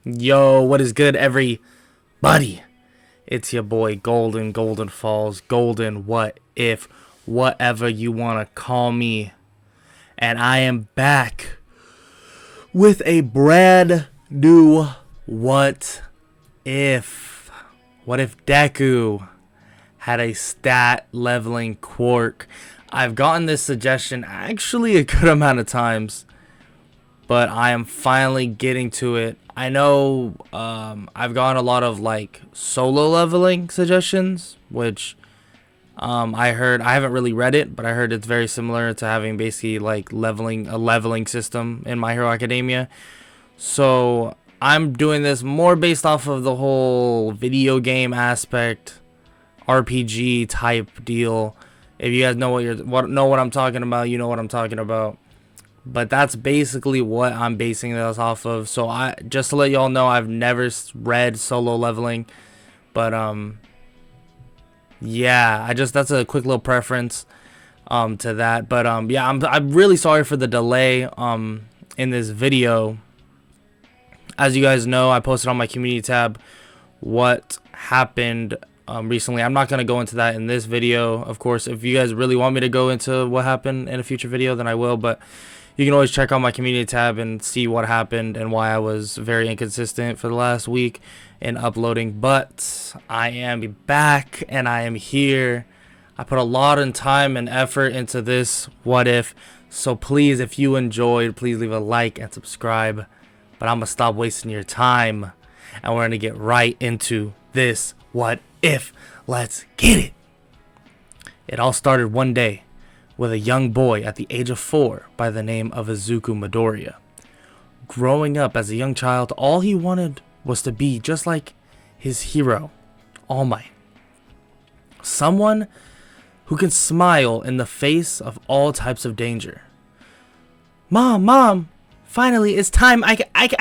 Yo, what is good, everybody? It's your boy Golden Falls, Golden What If, whatever you want to call me. And I am back with a brand new What If. What if Deku had a stat leveling quirk? I've gotten this suggestion actually a good amount of times, but I am finally getting to it. I know I've gotten a lot of like solo leveling suggestions, which I heard. I haven't really read it, but I heard it's very similar to having basically like a leveling system in My Hero Academia. So I'm doing this more based off of the whole video game aspect, RPG type deal. If you guys know what I'm talking about, you know what I'm talking about. But that's basically what I'm basing this off of. So I just to let y'all know, I've never read solo leveling, but yeah, that's a quick little preference to that. But yeah, I'm really sorry for the delay in this video. As you guys know, I posted on my community tab what happened recently. I'm not going to go into that in this video. Of course, if you guys really want me to go into what happened in a future video, then I will, but you can always check out my community tab and see what happened and why I was very inconsistent for the last week in uploading. But I am back and I am here. I put a lot of time and effort into this what if. So please, if you enjoyed, please leave a like and subscribe. But I'm going to stop wasting your time and we're going to get right into this what if. Let's get it. It all started one day with a young boy at the age of 4 by the name of Izuku Midoriya. Growing up as a young child, all he wanted was to be just like his hero, All Might. Someone who can smile in the face of all types of danger. Mom, finally it's time. I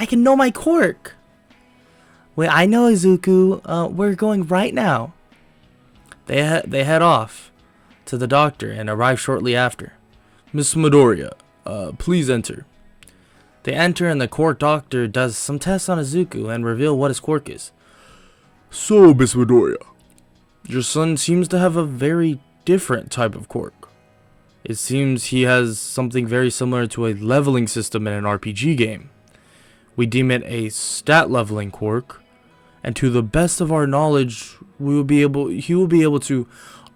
can know my quirk. Wait, I know, Izuku. We're going right now. They head off to the doctor and arrive shortly after. Miss Midoriya, please enter. They enter and the quirk doctor does some tests on Izuku and reveal what his quirk is. So, Miss Midoriya, your son seems to have a very different type of quirk. It seems he has something very similar to a leveling system in an RPG game. We deem it a stat leveling quirk, and to the best of our knowledge, he will be able to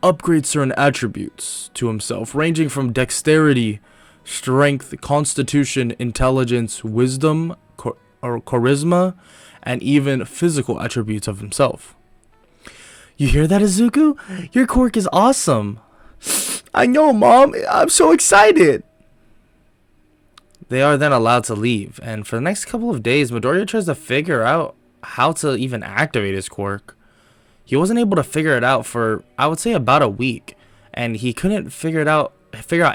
upgrade certain attributes to himself, ranging from dexterity, strength, constitution, intelligence, wisdom, or charisma, and even physical attributes of himself. You hear that, Izuku? Your quirk is awesome. I know, Mom. I'm so excited. They are then allowed to leave, and for the next couple of days, Midoriya tries to figure out how to even activate his quirk. He wasn't able to figure it out for, I would say, about a week, and he couldn't figure out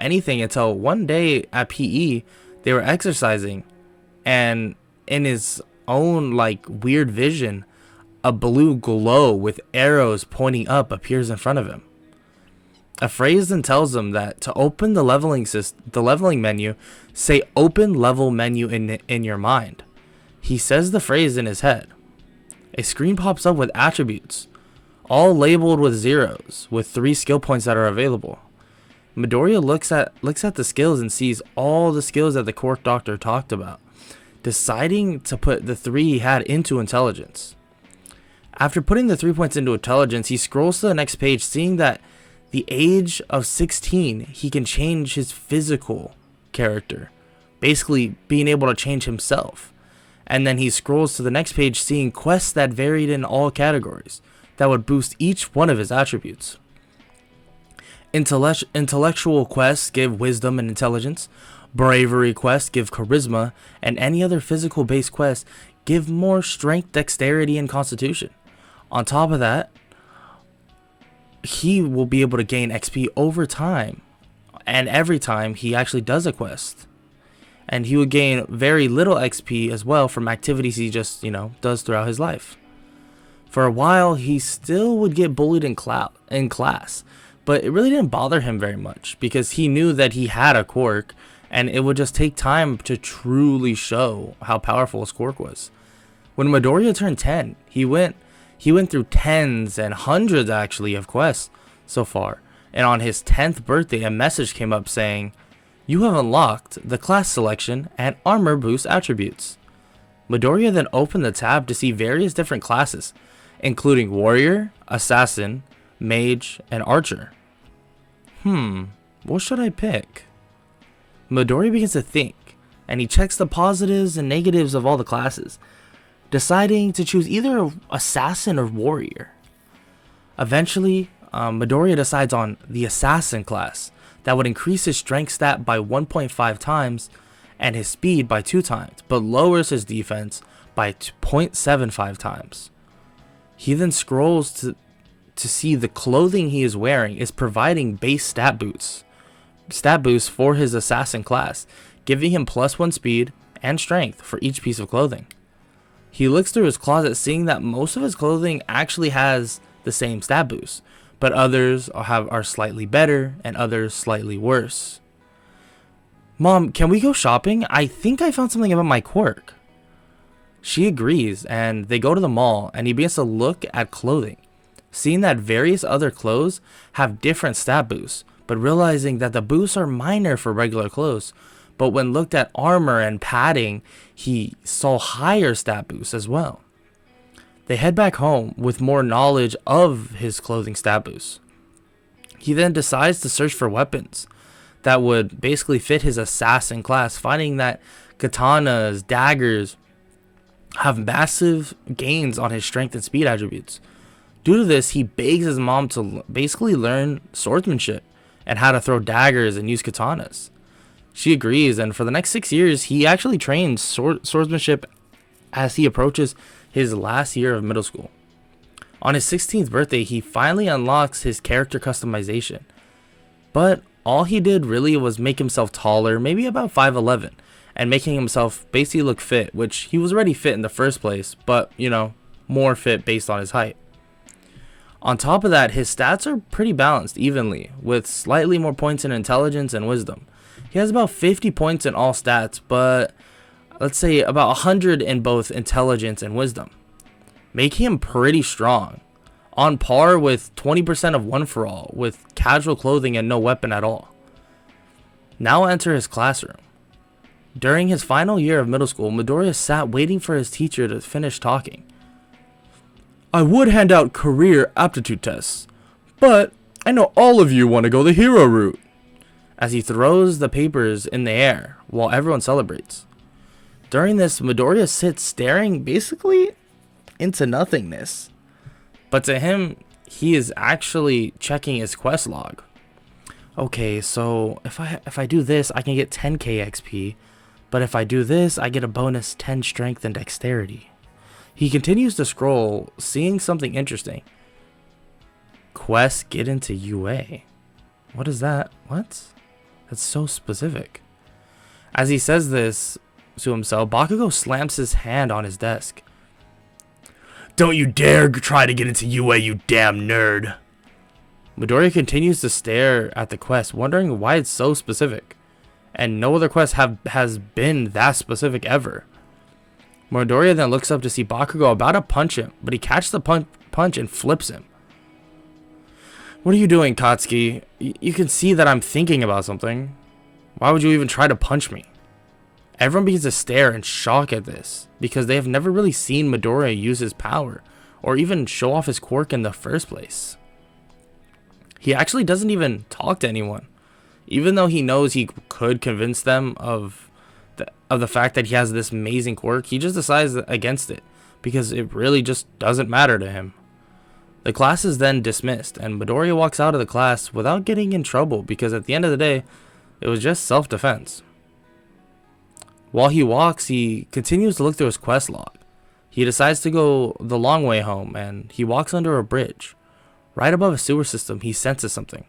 anything until one day at PE they were exercising, and in his own like weird vision, a blue glow with arrows pointing up appears in front of him. A phrase then tells him that to open the leveling menu, say "open level menu" in your mind. He says the phrase in his head. A screen pops up with attributes, all labeled with zeros, with 3 skill points that are available. Midoriya looks at the skills and sees all the skills that the quirk doctor talked about, deciding to put the 3 he had into intelligence. After putting the 3 points into intelligence, he scrolls to the next page, seeing that the age of 16, he can change his physical character, basically being able to change himself. And then he scrolls to the next page, seeing quests that varied in all categories that would boost each one of his attributes. Intellectual quests give wisdom and intelligence, bravery quests give charisma, and any other physical based quests give more strength, dexterity, and constitution. On top of that, he will be able to gain XP over time and every time he actually does a quest. And he would gain very little XP as well from activities he just, does throughout his life. For a while, he still would get bullied in class, but it really didn't bother him very much because he knew that he had a quirk and it would just take time to truly show how powerful his quirk was. When Midoriya turned 10, he went through tens and hundreds actually of quests so far. And on his 10th birthday, a message came up saying, "You have unlocked the class selection and armor boost attributes." Midoriya then opened the tab to see various different classes, including warrior, assassin, mage, and archer. What should I pick? Midoriya begins to think, and he checks the positives and negatives of all the classes, deciding to choose either assassin or warrior. Eventually, Midoriya decides on the assassin class that would increase his strength stat by 1.5 times and his speed by 2 times, but lowers his defense by 0.75 times. He then scrolls to see the clothing he is wearing is providing base stat boosts for his assassin class, giving him +1 speed and strength for each piece of clothing. He looks through his closet, seeing that most of his clothing actually has the same stat boost, but others are slightly better and others slightly worse. "Mom, can we go shopping? I think I found something about my quirk." She agrees, and they go to the mall, and he begins to look at clothing, seeing that various other clothes have different stat boosts, but realizing that the boosts are minor for regular clothes. But when looked at armor and padding, he saw higher stat boosts as well. They head back home with more knowledge of his clothing stat boosts. He then decides to search for weapons that would basically fit his assassin class, finding that katanas, daggers have massive gains on his strength and speed attributes. Due to this, he begs his mom to basically learn swordsmanship and how to throw daggers and use katanas. She agrees, and for the next 6 years, he actually trains swordsmanship as he approaches his last year of middle school. On his 16th birthday, he finally unlocks his character customization. But all he did really was make himself taller, maybe about 5'11", and making himself basically look fit, which he was already fit in the first place, but, more fit based on his height. On top of that, his stats are pretty balanced evenly, with slightly more points in intelligence and wisdom. He has about 50 points in all stats, but let's say about 100 in both intelligence and wisdom, making him pretty strong, on par with 20% of One For All, with casual clothing and no weapon at all. Now enter his classroom. During his final year of middle school, Midoriya sat waiting for his teacher to finish talking. "I would hand out career aptitude tests, but I know all of you want to go the hero route," as he throws the papers in the air while everyone celebrates. During this, Midoriya sits staring basically into nothingness. But to him, he is actually checking his quest log. Okay, so if I do this, I can get 10k XP, but if I do this, I get a bonus 10 strength and dexterity. He continues to scroll, seeing something interesting. Quest get into UA. What is that? What? That's so specific. As he says this to himself, Bakugo slams his hand on his desk. "Don't you dare try to get into UA, you damn nerd." Midoriya continues to stare at the quest, wondering why it's so specific, and no other quest has been that specific ever. Midoriya then looks up to see Bakugo about to punch him, but he catches the punch and flips him. "What are you doing, Katsuki? You can see that I'm thinking about something. Why would you even try to punch me?" Everyone begins to stare in shock at this, because they have never really seen Midoriya use his power, or even show off his quirk in the first place. He actually doesn't even talk to anyone, even though he knows he could convince them of the fact that he has this amazing quirk. He just decides against it, because it really just doesn't matter to him. The class is then dismissed, and Midoriya walks out of the class without getting in trouble, because at the end of the day, it was just self-defense. While he walks, he continues to look through his quest log. He decides to go the long way home, and he walks under a bridge. Right above a sewer system, he senses something.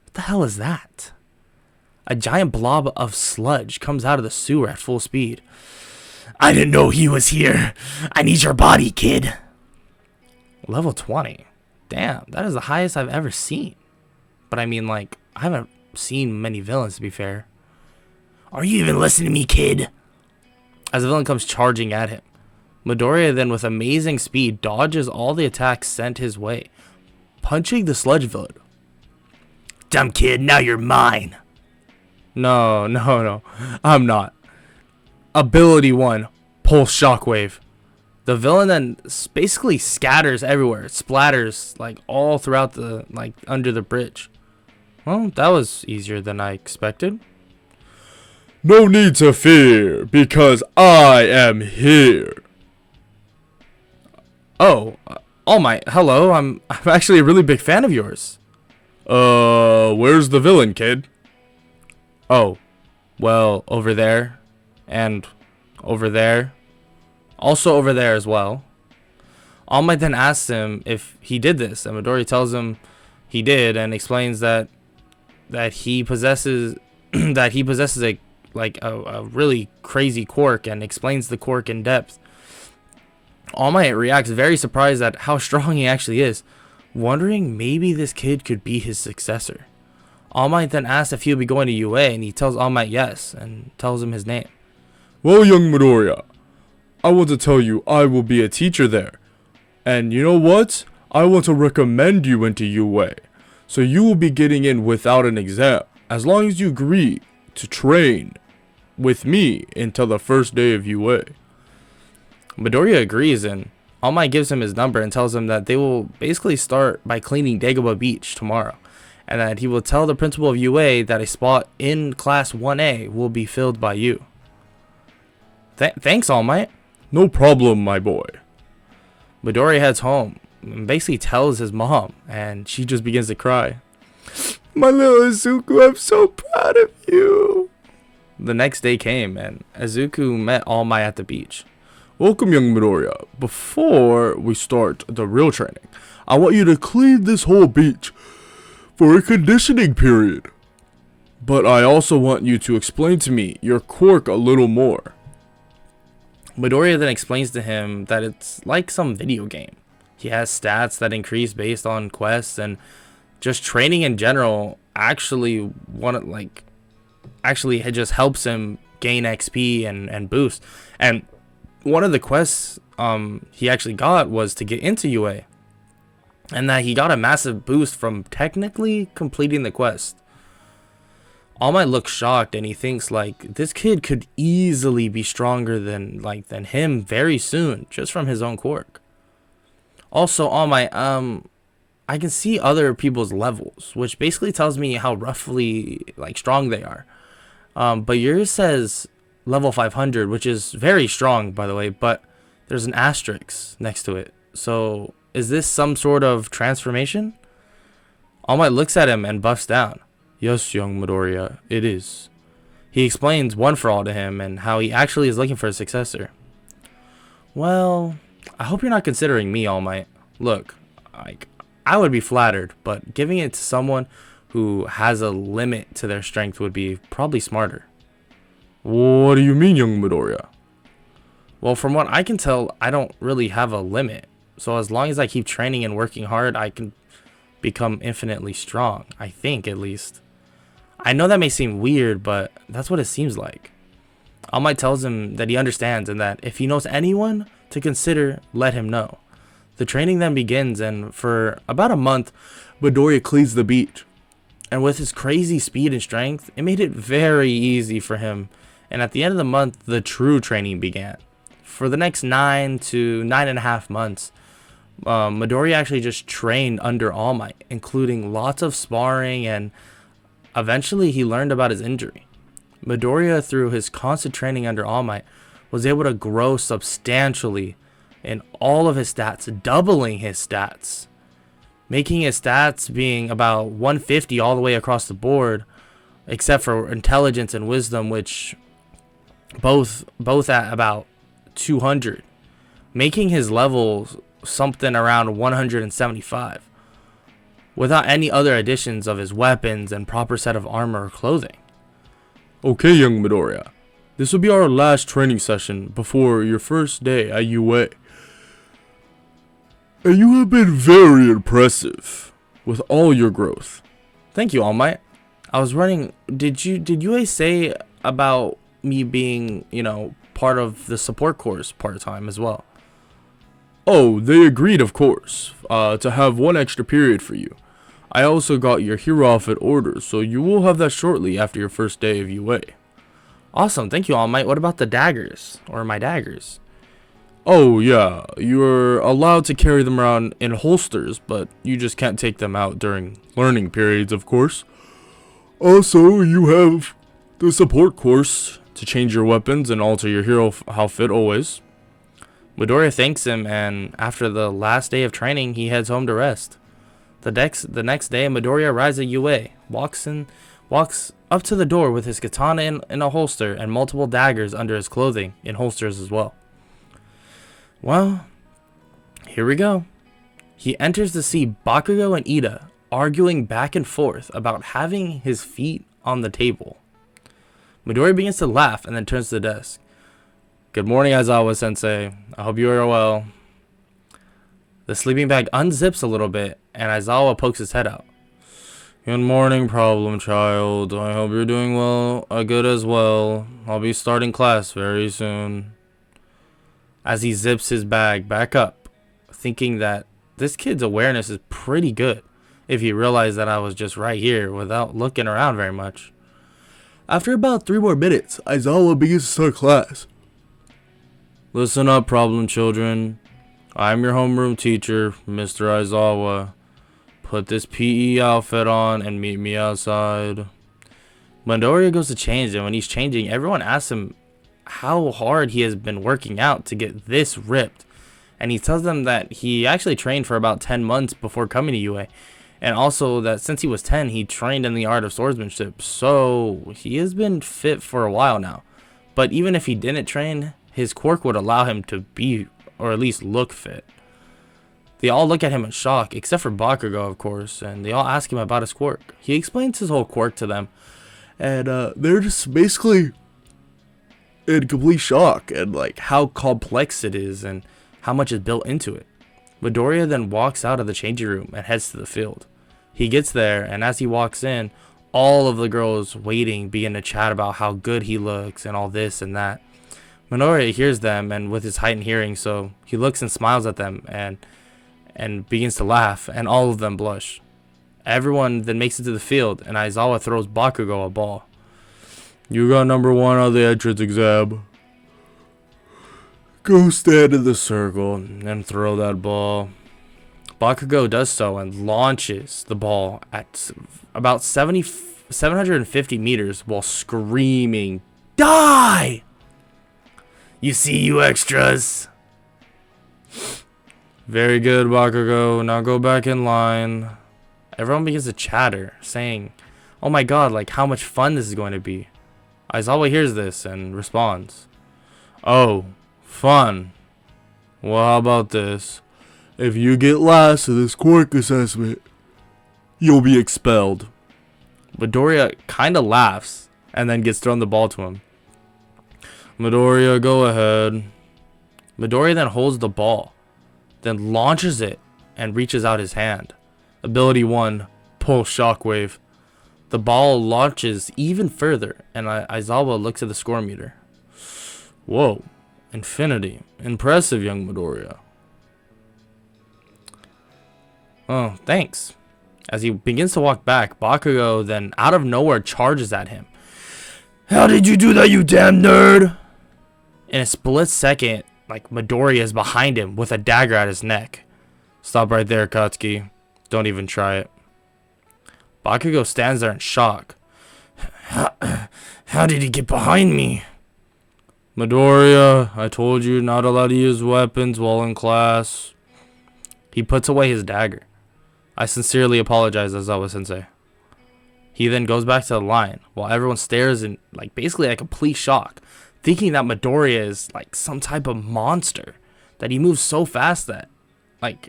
What the hell is that? A giant blob of sludge comes out of the sewer at full speed. "I didn't know he was here. I need your body, kid." Level 20. Damn, that is the highest I've ever seen. But I mean, I haven't seen many villains, to be fair. "Are you even listening to me, kid?" As the villain comes charging at him, Midoriya then, with amazing speed, dodges all the attacks sent his way, punching the sludge villain. Dumb kid, now you're mine. No, I'm not. Ability 1, Pulse Shockwave. The villain then basically scatters everywhere. It splatters like all throughout the, like, under the bridge. Well, that was easier than I expected. No need to fear, because I am here. Oh, All Might, hello. I'm actually a really big fan of yours. Where's the villain, kid? Oh, well, over there, and over there, also over there as well. All Might then asks him if he did this, and Midoriya tells him he did, and explains that he possesses a really crazy quirk, and explains the quirk in depth. All Might reacts very surprised at how strong he actually is, wondering maybe this kid could be his successor. All Might then asks if he'll be going to UA, and he tells All Might yes, and tells him his name. Well, young Midoriya, I want to tell you I will be a teacher there. And you know what? I want to recommend you into UA. So you will be getting in without an exam, as long as you agree to train with me until the first day of UA. Midoriya agrees, and All Might gives him his number and tells him that they will basically start by cleaning Dagobah Beach tomorrow, and that he will tell the principal of UA that a spot in Class 1A will be filled by you. Thanks, All Might. No problem, my boy. Midoriya heads home and basically tells his mom, and she just begins to cry. My little Izuku, I'm so proud of you. The next day came, and Izuku met All Might at the beach. Welcome, young Midoriya. Before we start the real training, I want you to clean this whole beach for a conditioning period. But I also want you to explain to me your quirk a little more. Midoriya then explains to him that it's like some video game. He has stats that increase based on quests, and just training in general actually it just helps him gain XP and boost. And one of the quests he actually got was to get into UA, and that he got a massive boost from technically completing the quest. All Might looks shocked, and he thinks like this kid could easily be stronger than him very soon, just from his own quirk. Also, All Might, I can see other people's levels, which basically tells me how roughly strong they are. But yours says level 500, which is very strong, by the way, but there's an asterisk next to it. So is this some sort of transformation? All Might looks at him and buffs down. Yes, young Midoriya, it is. He explains One for All to him and how he actually is looking for a successor. Well, I hope you're not considering me, All Might. Look, I would be flattered, but giving it to someone who has a limit to their strength would be probably smarter. What do you mean, young Midoriya? Well, from what I can tell, I don't really have a limit. So as long as I keep training and working hard, I can become infinitely strong. I think, at least. I know that may seem weird, but that's what it seems like. All Might tells him that he understands, and that if he knows anyone to consider, let him know. The training then begins, and for about a month, Midoriya cleans the beach. And with his crazy speed and strength, it made it very easy for him. And at the end of the month, the true training began. For the next 9 to 9.5 months, Midoriya actually just trained under All Might, including lots of sparring, and eventually he learned about his injury. Midoriya, through his constant training under All Might, was able to grow substantially in all of his stats, doubling his stats, making his stats being about 150 all the way across the board, except for intelligence and wisdom, which both at about 200, making his level something around 175, without any other additions of his weapons and proper set of armor or clothing. Okay, young Midoriya, this will be our last training session before your first day at UA. And you have been very impressive with all your growth. Thank you, All Might. I was running. Did you say about me being, part of the support course part-time as well? Oh, they agreed, of course, to have one extra period for you. I also got your hero outfit order, so you will have that shortly after your first day of UA. Awesome, thank you, All Might. What about the daggers? Or my daggers? Oh, yeah, you're allowed to carry them around in holsters, but you just can't take them out during learning periods, of course. Also, you have the support course to change your weapons and alter your hero outfit always. Midoriya thanks him, and after the last day of training, he heads home to rest. The next day, Midoriya arrives at UA, walks up to the door with his katana in a holster and multiple daggers under his clothing in holsters as well. Well, here we go. He enters to see Bakugo and Ida arguing back and forth about having his feet on the table. Midoriya begins to laugh and then turns to the desk. Good morning, Aizawa-sensei. I hope you are well. The sleeping bag unzips a little bit, and Aizawa pokes his head out. Good morning, problem child. I hope you're doing well, good as well. I'll be starting class very soon. As he zips his bag back up, thinking that this kid's awareness is pretty good if he realized that I was just right here without looking around very much. After about 3 more minutes, Aizawa begins to start class. Listen up, problem children. I'm your homeroom teacher, Mr. Aizawa. Put this PE outfit on and meet me outside. Midoriya goes to change, and when he's changing, everyone asks him how hard he has been working out to get this ripped. And he tells them that he actually trained for about 10 months before coming to UA. And also that since he was 10, he trained in the art of swordsmanship. So he has been fit for a while now. But even if he didn't train, his quirk would allow him to be, or at least look, fit. They all look at him in shock, except for Bakugo, of course, and they all ask him about his quirk. He explains his whole quirk to them, and they're just basically in complete shock and like how complex it is and how much is built into it. Midoriya then walks out of the changing room and heads to the field. He gets there, and as he walks in, all of the girls waiting begin to chat about how good he looks and all this and that. Midoriya hears them, and with his heightened hearing, so he looks and smiles at them and begins to laugh, and all of them blush. Everyone then makes it to the field, and Aizawa throws Bakugo a ball. You got number 1 on the entrance exam. Go stand in the circle and throw that ball. Bakugo does so and launches the ball at about 750 meters while screaming, "Die! You see, you extras." Very good, Bakugo. Now go back in line. Everyone begins to chatter, saying, "Oh my god, like how much fun this is going to be." Aizawa hears this and responds, "Oh, fun. Well, how about this? If you get last in this quirk assessment, you'll be expelled." Midoriya kinda laughs and then gets thrown the ball to him. Midoriya, go ahead. Midoriya then holds the ball, then launches it and reaches out his hand. Ability 1, Pulse Shockwave. The ball launches even further, and Aizawa looks at the score meter. Whoa, infinity. Impressive, young Midoriya. Oh, thanks. As he begins to walk back, Bakugo then out of nowhere charges at him. How did you do that, you damn nerd? In a split second, like Midoriya is behind him with a dagger at his neck. Stop right there, Katsuki. Don't even try it. Bakugo stands there in shock. How did he get behind me? Midoriya, I told you not allowed to use weapons while in class. He puts away his dagger. I sincerely apologize, Aizawa-sensei. He then goes back to the line while everyone stares in basically a complete shock, thinking that Midoriya is like some type of monster, that he moves so fast that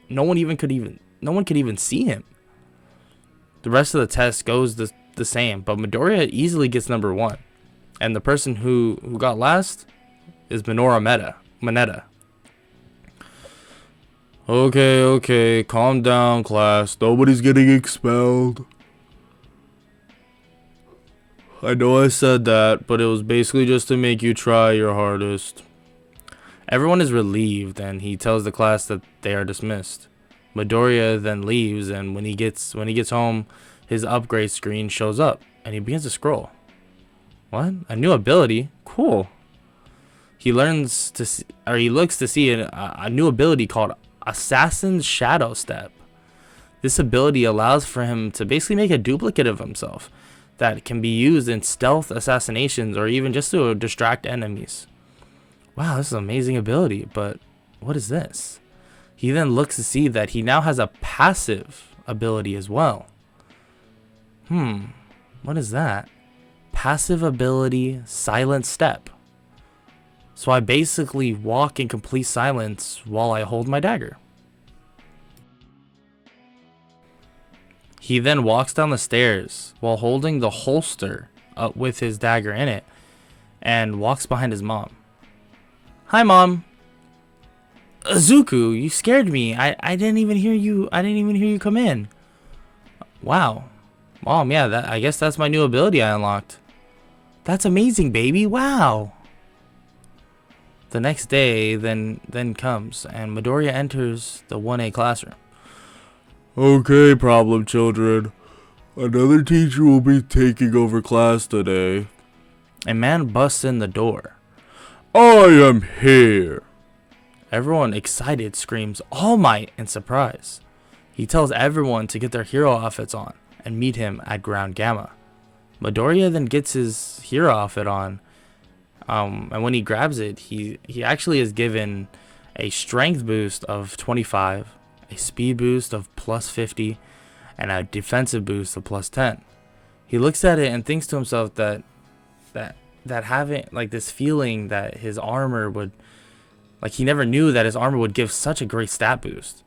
no one could even see him. The rest of the test goes the same, but Midoriya easily gets number 1, and the person who got last is Mineta. Okay, calm down, class. Nobody's getting expelled. I know I said that, but it was basically just to make you try your hardest. Everyone is relieved, and he tells the class that they are dismissed. Midoriya then leaves, and when he gets home, his upgrade screen shows up, and he begins to scroll. What? A new ability? Cool. He looks to see a new ability called Assassin's Shadow Step. This ability allows for him to basically make a duplicate of himself that can be used in stealth assassinations or even just to distract enemies. Wow, this is an amazing ability, but what is this? He then looks to see that he now has a passive ability as well. What is that? Passive ability, Silent Step. So I basically walk in complete silence while I hold my dagger. He then walks down the stairs while holding the holster up with his dagger in it and walks behind his mom. Hi, Mom. Izuku, you scared me. I didn't even hear you. I didn't even hear you come in. Wow. Mom, yeah, I guess that's my new ability I unlocked. That's amazing, baby. Wow. The next day then comes, and Midoriya enters the 1A classroom. Okay, problem children. Another teacher will be taking over class today. A man busts in the door. I am here. Everyone excited screams All Might in surprise. He tells everyone to get their hero outfits on and meet him at Ground Gamma. Midoriya then gets his hero outfit on, and when he grabs it, he actually is given a strength boost of 25, a speed boost of plus 50, and a defensive boost of plus 10. He looks at it and thinks to himself that having like this feeling that his armor would, like, he never knew that his armor would give such a great stat boost.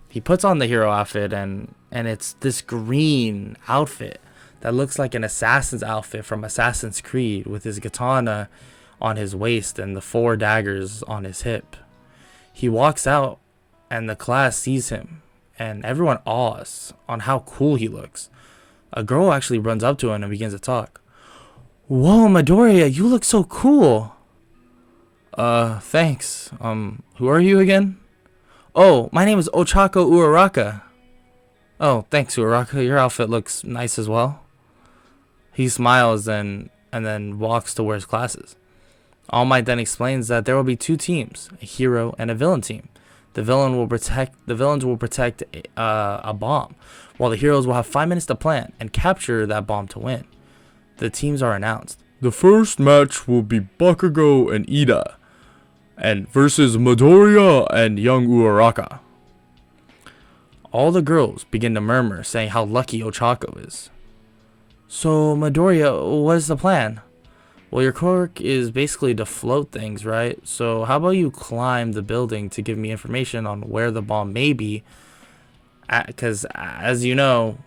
He puts on the hero outfit, and it's this green outfit that looks like an assassin's outfit from Assassin's Creed, with his katana on his waist and the 4 daggers on his hip. He walks out, and the class sees him, and everyone awes on how cool he looks. A girl actually runs up to him and begins to talk. Whoa, Midoriya, you look so cool. Thanks. Who are you again? Oh, my name is Ochako Uraraka. Oh, thanks, Uraraka. Your outfit looks nice as well. He smiles and then walks to where his class is. All Might then explains that there will be 2 teams, a hero and a villain team. The villains will protect a bomb, while the heroes will have 5 minutes to plan and capture that bomb to win. The teams are announced. The first match will be Bakugo and Ida, and versus Midoriya and young Uraraka. All the girls begin to murmur, saying how lucky Ochako is. So, Midoriya, what is the plan? Well, your quirk is basically to float things, right? So how about you climb the building to give me information on where the bomb may be? Because, as you know,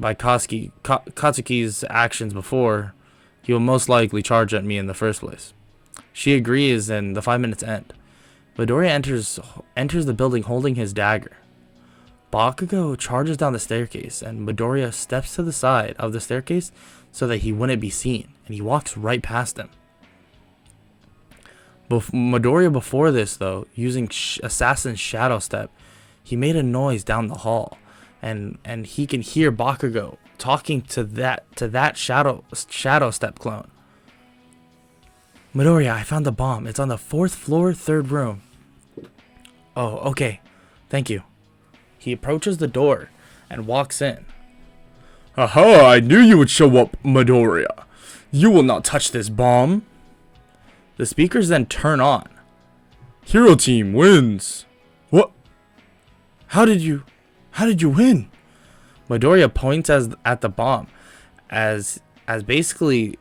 by Katsuki's actions before, he will most likely charge at me in the first place. She agrees, and the 5 minutes end. Midoriya enters the building holding his dagger. Bakugo charges down the staircase, and Midoriya steps to the side of the staircase so that he wouldn't be seen, and he walks right past him. Midoriya before this, though, using Assassin's Shadow Step, he made a noise down the hall, and he can hear Bakugo talking to that Shadow Step clone. Midoriya, I found the bomb. It's on the 4th floor, 3rd room. Oh, okay. Thank you. He approaches the door and walks in. Aha, I knew you would show up, Midoriya. You will not touch this bomb. The speakers then turn on. Hero team wins. What? How did you win? Midoriya points at the bomb as basically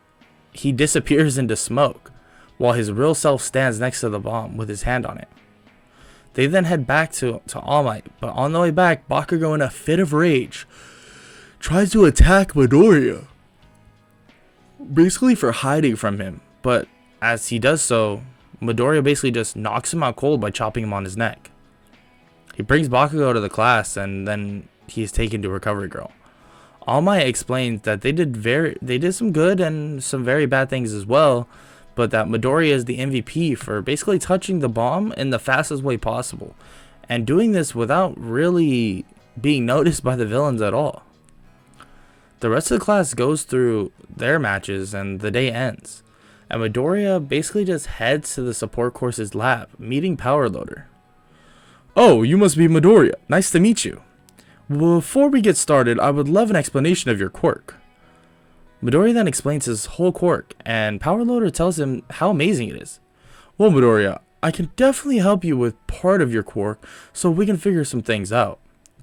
he disappears into smoke while his real self stands next to the bomb with his hand on it. They then head back to All Might, but on the way back, Bakugo, in a fit of rage, tries to attack Midoriya, basically for hiding from him. But as he does so, Midoriya basically just knocks him out cold by chopping him on his neck. He brings Bakugo to the class, and then he is taken to Recovery Girl. All Might explains that they did some good and some very bad things as well, but that Midoriya is the MVP for basically touching the bomb in the fastest way possible, and doing this without really being noticed by the villains at all. The rest of the class goes through their matches and the day ends, and Midoriya basically just heads to the support course's lab, meeting Power Loader. Oh, you must be Midoriya. Nice to meet you. Before we get started, I would love an explanation of your quirk. Midoriya then explains his whole quirk, and Power Loader tells him how amazing it is. Well, Midoriya, I can definitely help you with part of your quirk, so we can figure some things out.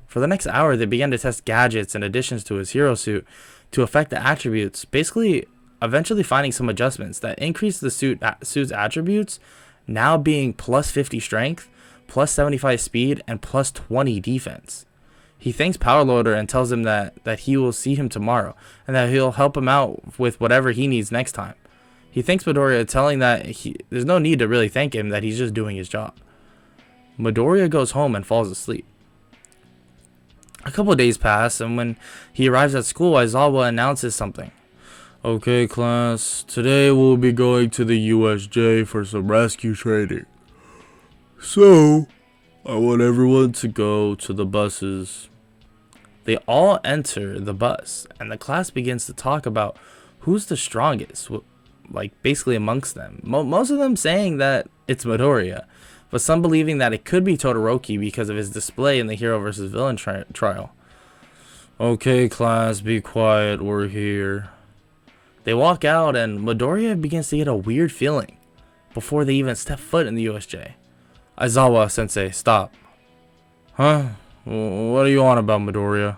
For the next hour, they began to test gadgets and additions to his hero suit to affect the attributes, basically eventually finding some adjustments that increase the suit's attributes, now being plus 50 strength, plus 75 speed, and plus 20 defense. He thanks Power Loader and tells him that he will see him tomorrow, and that he'll help him out with whatever he needs next time. He thanks Midoriya, telling that there's no need to really thank him, that he's just doing his job. Midoriya goes home and falls asleep. A couple of days pass, and when he arrives at school, Aizawa announces something. Okay, class, today we'll be going to the USJ for some rescue training. So, I want everyone to go to the buses. They all enter the bus, and the class begins to talk about who's the strongest, like basically amongst them. Most of them saying that it's Midoriya, but some believing that it could be Todoroki because of his display in the hero versus villain trial. Okay, class, be quiet, we're here. They walk out, and Midoriya begins to get a weird feeling before they even step foot in the USJ. Aizawa-sensei, stop. Huh? What are you on about, Midoriya?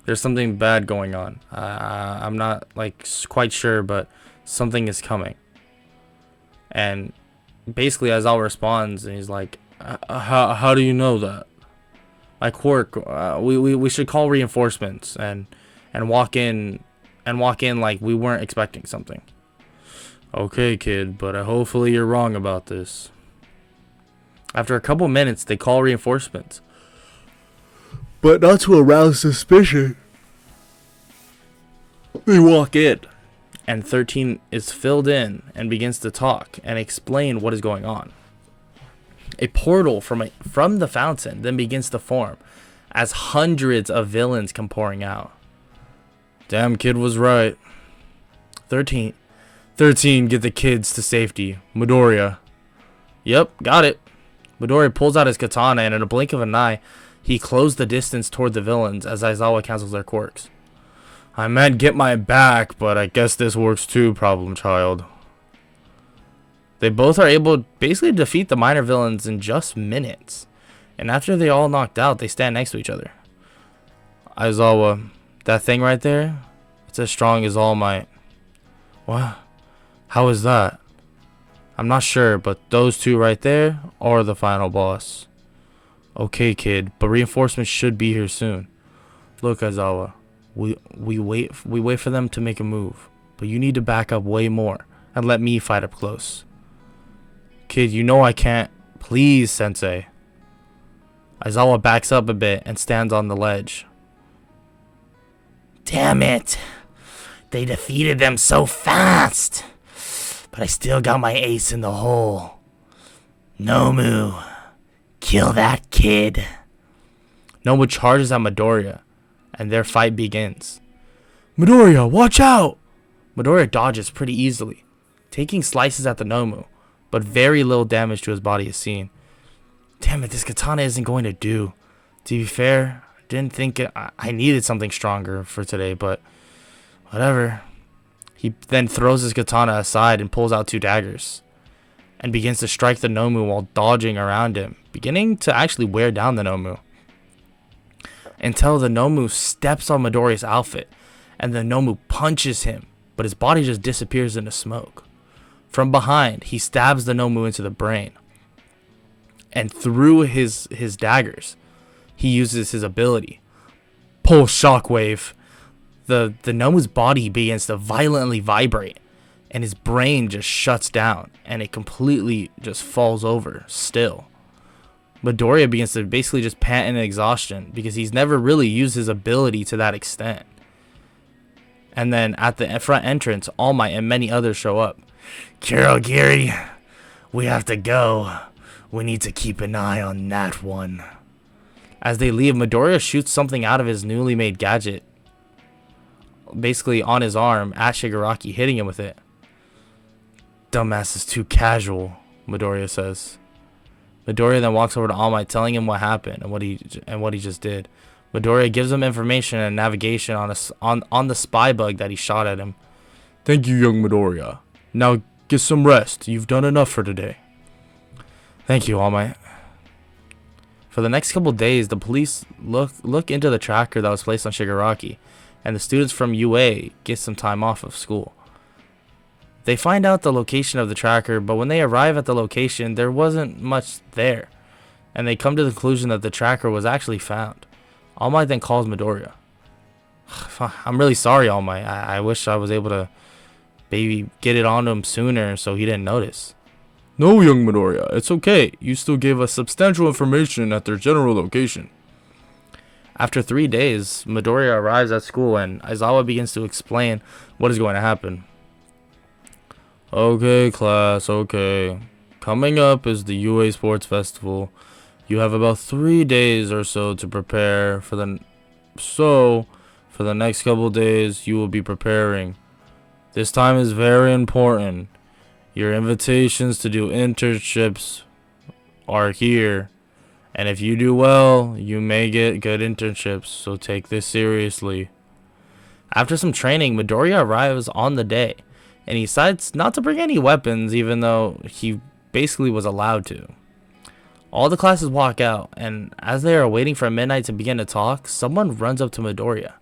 There's something bad going on. I'm not quite sure, but something is coming. And basically, Aizawa responds, and he's like, how do you know that? My quirk. We should call reinforcements and walk in like we weren't expecting something. Okay, kid, but hopefully you're wrong about this. After a couple minutes, they call reinforcements, but not to arouse suspicion. They walk in, and 13 is filled in and begins to talk and explain what is going on. A portal from the fountain then begins to form as hundreds of villains come pouring out. Damn, kid was right. 13, get the kids to safety. Midoriya. Yep, got it. Midoriya pulls out his katana, and in a blink of an eye, he closed the distance toward the villains as Aizawa cancels their quirks. I meant get my back, but I guess this works too, problem child. They both are able to basically defeat the minor villains in just minutes. And after they all knocked out, they stand next to each other. Aizawa, that thing right there, it's as strong as All Might. What? How is that? I'm not sure, but those two right there are the final boss. Okay, kid, but reinforcements should be here soon. Look, Aizawa, we wait for them to make a move, but you need to back up way more and let me fight up close. Kid, you know I can't. Please, sensei. Aizawa backs up a bit and stands on the ledge. Damn it. They defeated them so fast. But I still got my ace in the hole. Nomu, kill that kid. Nomu charges at Midoriya, and their fight begins. Midoriya, watch out! Midoriya dodges pretty easily, taking slices at the Nomu, but very little damage to his body is seen. Damn it, this katana isn't going to do. To be fair, I didn't think I needed something stronger for today, but whatever. He then throws his katana aside and pulls out two daggers, and begins to strike the Nomu while dodging around him, beginning to actually wear down the Nomu. Until the Nomu steps on Midoriya's outfit, and the Nomu punches him, but his body just disappears into smoke. From behind, he stabs the Nomu into the brain, and through his daggers, he uses his ability, Pulse Shockwave. The Nomu's body begins to violently vibrate, and his brain just shuts down, and it completely just falls over still. Midoriya begins to basically just pant in exhaustion because he's never really used his ability to that extent. And then at the front entrance, All Might and many others show up. Kirogiri, we have to go. We need to keep an eye on that one. As they leave, Midoriya shoots something out of his newly made gadget, basically on his arm at Shigaraki, hitting him with it. "Dumbass is too casual," Midoriya says. Midoriya then walks over to All Might, telling him what happened and what he just did. Midoriya gives him information and navigation on the spy bug that he shot at him. Thank you, young Midoriya. Now get some rest. You've done enough for today. Thank you, All Might. For the next couple days, the police look into the tracker that was placed on Shigaraki, and the students from UA get some time off of school. They find out the location of the tracker, but when they arrive at the location, there wasn't much there, and they come to the conclusion that the tracker was actually found. All Might then calls Midoriya. "I'm really sorry, All Might. I wish I was able to maybe get it onto him sooner so he didn't notice." No, young Midoriya, it's okay. You still gave us substantial information at their general location. After 3 days, Midoriya arrives at school and Aizawa begins to explain what is going to happen. Okay, class, okay. Coming up is the UA Sports Festival. You have about 3 days or so to prepare for the next couple days you will be preparing. This time is very important. Your invitations to do internships are here, and if you do well, you may get good internships, so take this seriously. After some training, Midoriya arrives on the day, and he decides not to bring any weapons, even though he basically was allowed to. All the classes walk out, and as they are waiting for midnight to begin to talk, someone runs up to Midoriya.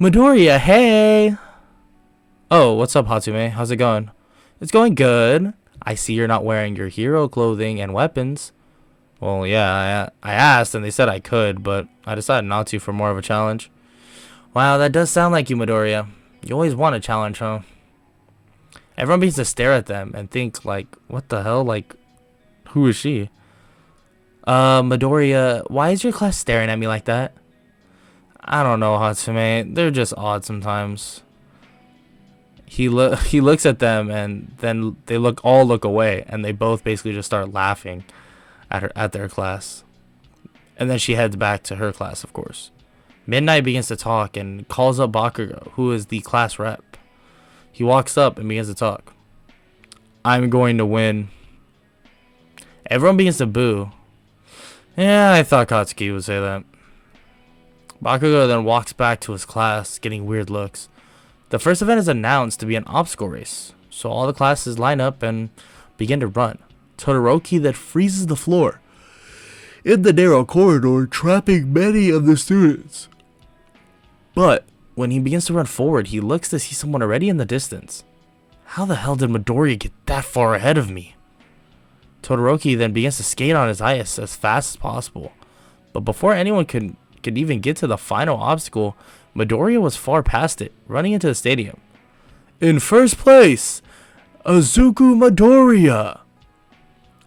"Midoriya, hey!" "Oh, what's up, Hatsume? How's it going?" "It's going good. I see you're not wearing your hero clothing and weapons." "Well, yeah, I asked and they said I could, but I decided not to for more of a challenge." "Wow, that does sound like you, Midoriya. You always want a challenge, huh?" Everyone begins to stare at them and think, like, what the hell? Like, who is she? Midoriya, why is your class staring at me like that?" "I don't know, Hatsume. They're just odd sometimes." He looks at them, and then they all look away, and they both basically just start laughing at their class. And then she heads back to her class, of course. Midnight begins to talk and calls up Bakugo, who is the class rep. He walks up and begins to talk. "I'm going to win." Everyone begins to boo. "Yeah, I thought Katsuki would say that." Bakugo then walks back to his class, getting weird looks. The first event is announced to be an obstacle race, so all the classes line up and begin to run. Todoroki then freezes the floor in the narrow corridor, trapping many of the students. But when he begins to run forward, he looks to see someone already in the distance. How the hell did Midoriya get that far ahead of me? Todoroki then begins to skate on his ice as fast as possible. But before anyone could even get to the final obstacle, Midoriya was far past it, running into the stadium. "In first place, Izuku Midoriya!"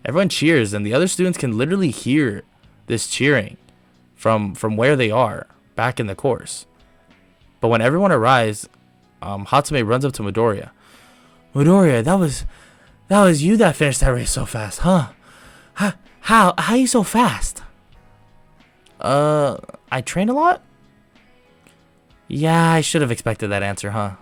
Everyone cheers, and the other students can literally hear this cheering from where they are, back in the course. But when everyone arrives, Hatsume runs up to Midoriya. "Midoriya, that was you that finished that race so fast, huh? How are you so fast?" I train a lot?" "Yeah, I should have expected that answer, huh?"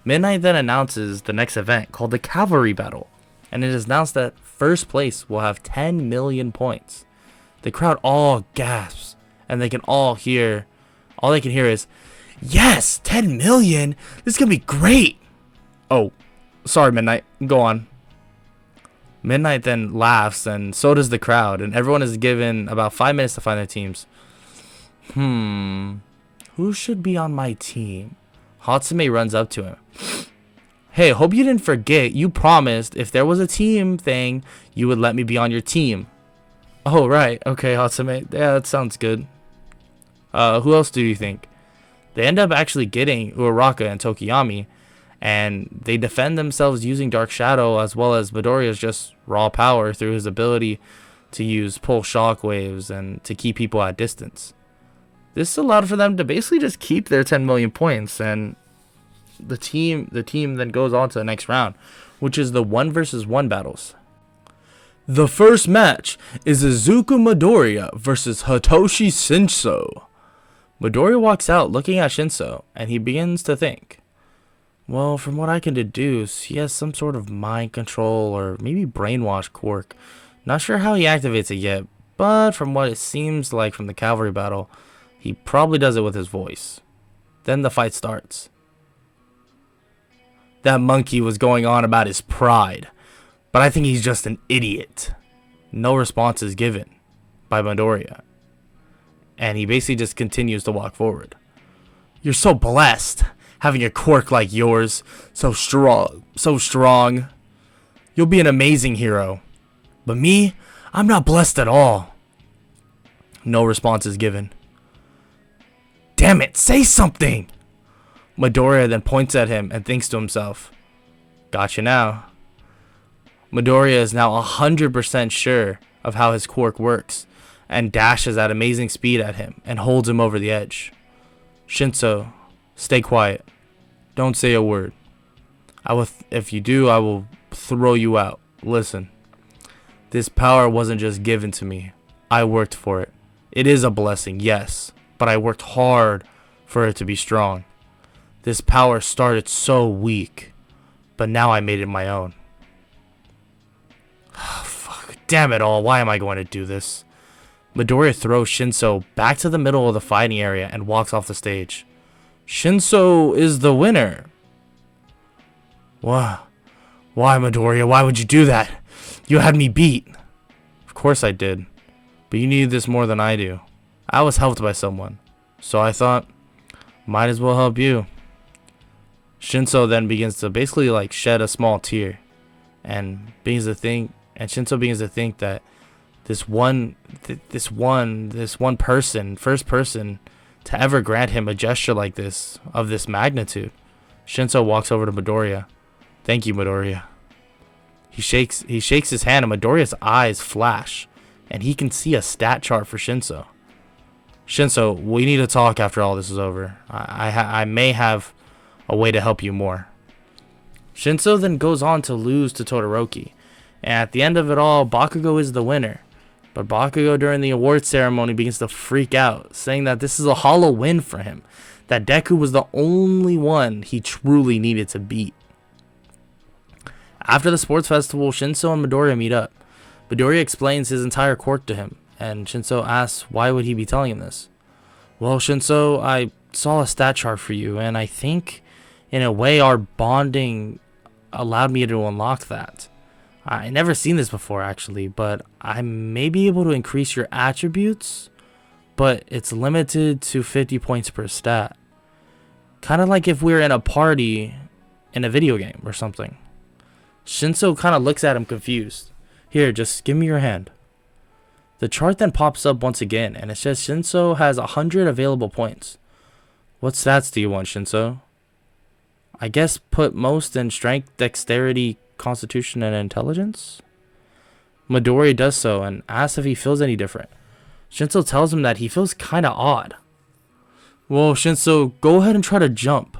Midnight then announces the next event, called the Cavalry Battle, and it is announced that first place will have 10 million points. The crowd all gasps, and all they can hear is, "Yes, 10 million! This is gonna be great!" "Oh, sorry, Midnight. Go on." Midnight then laughs, and so does the crowd, and everyone is given about 5 minutes to find their teams. Who should be on my team? Hatsume runs up to him. "Hey, hope you didn't forget. You promised if there was a team thing, you would let me be on your team." "Oh, right. Okay, Hatsume. Yeah, that sounds good. Who else do you think?" They end up actually getting Uraraka and Tokiyami, and they defend themselves using Dark Shadow, as well as Midoriya's just raw power through his ability to use pulse shockwaves and to keep people at distance. This allowed for them to basically just keep their 10 million points, and the team then goes on to the next round, which is the 1-versus-1 battles. The first match is Izuku Midoriya versus Hitoshi Shinso. Midoriya walks out looking at Shinso, and he begins to think. Well, from what I can deduce, he has some sort of mind control or maybe brainwash quirk. Not sure how he activates it yet, but from what it seems like from the cavalry battle, he probably does it with his voice. Then the fight starts. That monkey was going on about his pride, but I think he's just an idiot. No response is given by Midoriya, and he basically just continues to walk forward. You're so blessed, having a quirk like yours, so strong. You'll be an amazing hero. But me, I'm not blessed at all. No response is given. Damn it, say something! Midoriya then points at him and thinks to himself, gotcha now. Midoriya is now 100% sure of how his quirk works, and dashes at amazing speed at him and holds him over the edge. Shinso, stay quiet. Don't say a word. If you do, I will throw you out. Listen. This power wasn't just given to me. I worked for it. It is a blessing, yes, but I worked hard for it to be strong. This power started so weak, but now I made it my own. Fuck, damn it all, why am I going to do this? Midoriya throws Shinso back to the middle of the fighting area and walks off the stage. Shinso is the winner. Why, Midoriya? Why would you do that? You had me beat. Of course I did. But you needed this more than I do. I was helped by someone. So I thought, might as well help you. Shinso then begins to basically like shed a small tear. And Shinso begins to think that this one person, first person to ever grant him a gesture like this, of this magnitude. Shinso walks over to Midoriya. Thank you, Midoriya. He shakes his hand, and Midoriya's eyes flash, and he can see a stat chart for Shinso. Shinso, we need to talk after all this is over. I may have a way to help you more. Shinso then goes on to lose to Todoroki, and at the end of it all, Bakugo is the winner. But Bakugo during the award ceremony begins to freak out, saying that this is a hollow win for him, that Deku was the only one he truly needed to beat. After the sports festival, Shinso and Midoriya meet up. Midoriya explains his entire quirk to him, and Shinso asks why would he be telling him this. Well, Shinso, I saw a stat chart for you, and I think in a way our bonding allowed me to unlock that. I never seen this before actually, but I may be able to increase your attributes, but it's limited to 50 points per stat. Kind of like if we were in a party in a video game or something. Shinso kind of looks at him confused. Here, just give me your hand. The chart then pops up once again, and it says Shinso has 100 available points. What stats do you want, Shinso? I guess put most in strength, dexterity, constitution, and intelligence? Midoriya does so and asks if he feels any different. Shinso tells him that he feels kinda odd. Well, Shinso, go ahead and try to jump.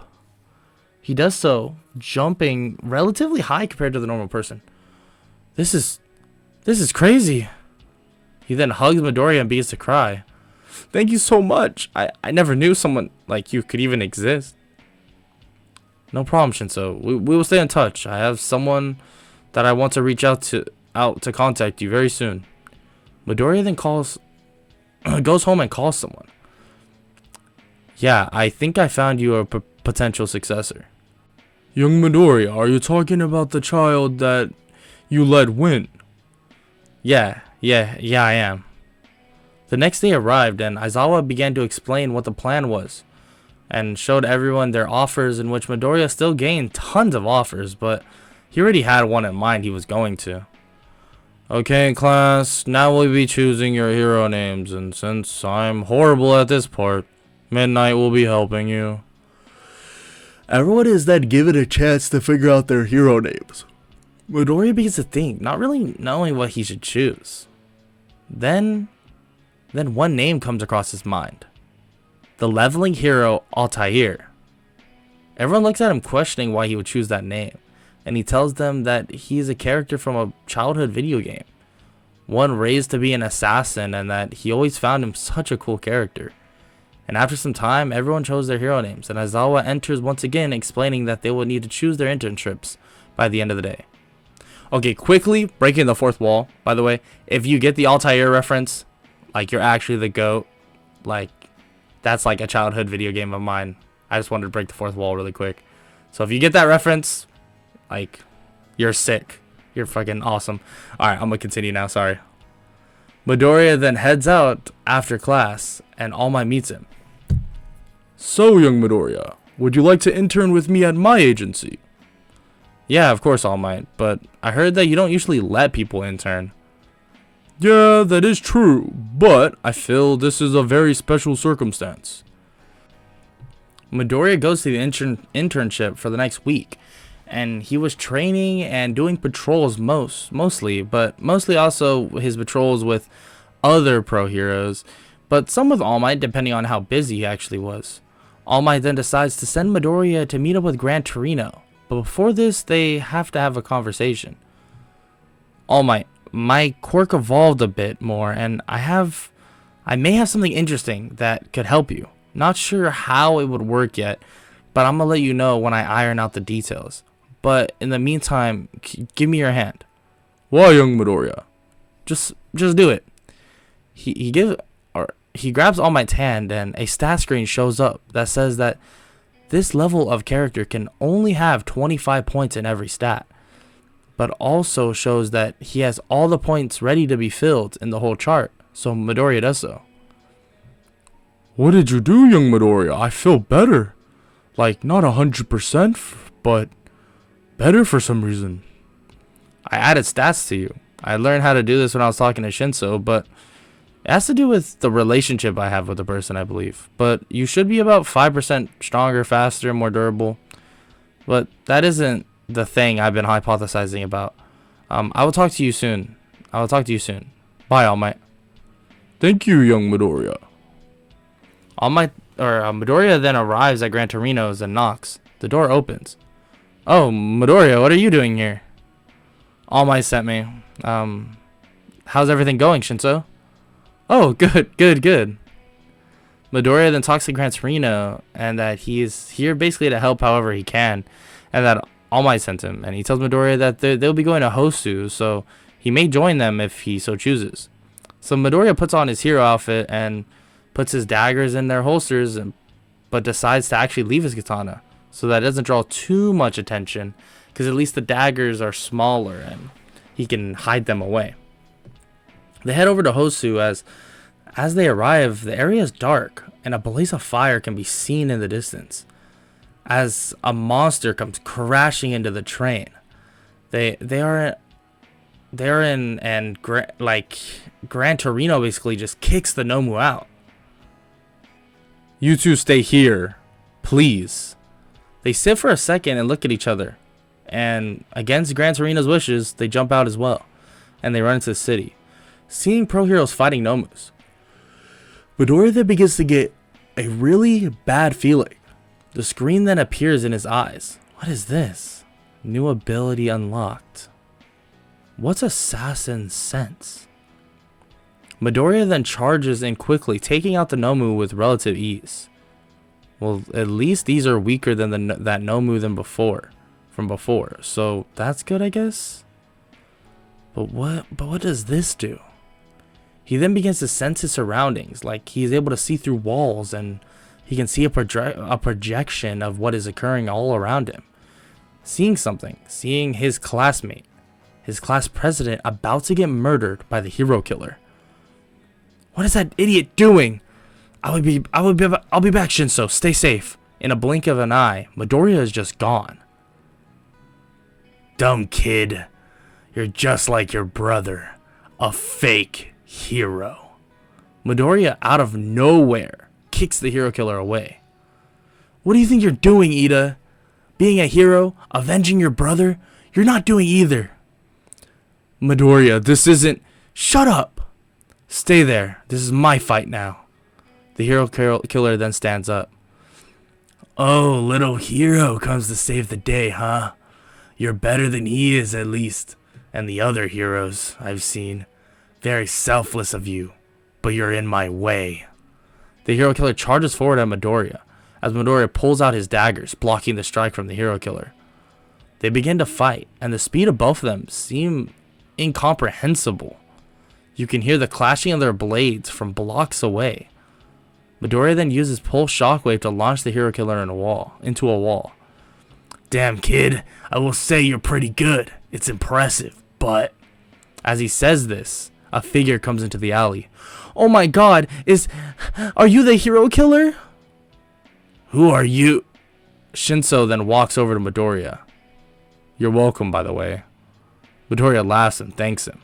He does so, jumping relatively high compared to the normal person. This is crazy. He then hugs Midoriya and begins to cry. Thank you so much. I never knew someone like you could even exist. No problem, Shinso. We will stay in touch. I have someone that I want to reach out to contact you very soon. Midoriya then goes home and calls someone. Yeah, I think I found you a potential successor. Young Midoriya, are you talking about the child that you let win? Yeah, I am. The next day arrived, and Aizawa began to explain what the plan was, and showed everyone their offers, in which Midoriya still gained tons of offers, but he already had one in mind he was going to. Okay, class, now we'll be choosing your hero names, and since I'm horrible at this part, Midnight will be helping you. Everyone is then given a chance to figure out their hero names. Midoriya begins to think, not really knowing what he should choose. Then one name comes across his mind. The leveling hero Altair. Everyone looks at him questioning why he would choose that name, and he tells them that he's a character from a childhood video game, one raised to be an assassin, and that he always found him such a cool character. And after some time, everyone chose their hero names, and Aizawa enters once again explaining that they will need to choose their internships by the end of the day. Okay, quickly breaking the fourth wall, by the way. If you get the Altair reference, like, you're actually the GOAT. Like, that's like a childhood video game of mine. I just wanted to break the fourth wall really quick. So if you get that reference, like, you're sick. You're fucking awesome. Alright, I'm gonna continue now, sorry. Midoriya then heads out after class, and All Might meets him. So, young Midoriya, would you like to intern with me at my agency? Yeah, of course, All Might, but I heard that you don't usually let people intern. Yeah, that is true, but I feel this is a very special circumstance. Midoriya goes to the internship for the next week, and he was training and doing patrols mostly, but mostly also his patrols with other pro heroes, but some with All Might depending on how busy he actually was. All Might then decides to send Midoriya to meet up with Gran Torino, but before this they have to have a conversation. All Might, my quirk evolved a bit more, and I may have something interesting that could help you. Not sure how it would work yet, but I'm gonna let you know when I iron out the details. But in the meantime, give me your hand. Why, young Midoriya? Just do it. He grabs All Might's hand, and a stat screen shows up that says that this level of character can only have 25 points in every stat, but also shows that he has all the points ready to be filled in the whole chart, so Midoriya does so. What did you do, young Midoriya? I feel better. Like, not 100%, but better for some reason. I added stats to you. I learned how to do this when I was talking to Shinso, but it has to do with the relationship I have with the person, I believe. But you should be about 5% stronger, faster, more durable. But that isn't the thing I've been hypothesizing about. I will talk to you soon. Bye, All Might. Thank you, young Midoriya. Midoriya then arrives at Gran Torino's and knocks. The door opens. Oh, Midoriya, what are you doing here? All Might sent me. How's everything going, Shinso? Oh, good. Midoriya then talks to Gran Torino, and that he's here basically to help however he can, and that All Might sent him. And he tells Midoriya that they'll be going to Hosu, so he may join them if he so chooses. So Midoriya puts on his hero outfit and puts his daggers in their holsters, but decides to actually leave his katana, so that it doesn't draw too much attention, because at least the daggers are smaller and he can hide them away. They head over to Hosu. As they arrive, the area is dark, and a blaze of fire can be seen in the distance, as a monster comes crashing into the train. Gran Torino basically just kicks the Nomu out. You two stay here, please. They sit for a second and look at each other, and against Gran Torino's wishes, they jump out as well, and they run into the city, seeing pro heroes fighting Nomus. Midoriya then begins to get a really bad feeling. The screen then appears in his eyes. What is this? New ability unlocked. What's Assassin's Sense? Midoriya then charges in quickly, taking out the Nomu with relative ease. Well, at least these are weaker than that Nomu from before, so that's good, I guess. But what does this do? He then begins to sense his surroundings, like he's able to see through walls, and he can see a projection of what is occurring all around him. Seeing his classmate, his class president, about to get murdered by the hero killer. What is that idiot doing? I'll be back, Shinso. Stay safe. In a blink of an eye, Midoriya is just gone. Dumb kid. You're just like your brother. A fake hero. Midoriya, out of nowhere, kicks the hero killer away. What do you think you're doing, Ida? Being a hero? Avenging your brother? You're not doing either. Midoriya, this isn't... Shut up! Stay there. This is my fight now. The hero killer then stands up. Oh, little hero comes to save the day, huh? You're better than he is, at least. And the other heroes I've seen. Very selfless of you. But you're in my way. The hero killer charges forward at Midoriya, as Midoriya pulls out his daggers, blocking the strike from the hero killer. They begin to fight, and the speed of both of them seem incomprehensible. You can hear the clashing of their blades from blocks away. Midoriya then uses pulse shockwave to launch the hero killer into a wall. Damn, kid, I will say you're pretty good. It's impressive, but... As he says this, a figure comes into the alley. Oh my god, are you the hero killer? Who are you? Shinso then walks over to Midoriya. You're welcome, by the way. Midoriya laughs and thanks him.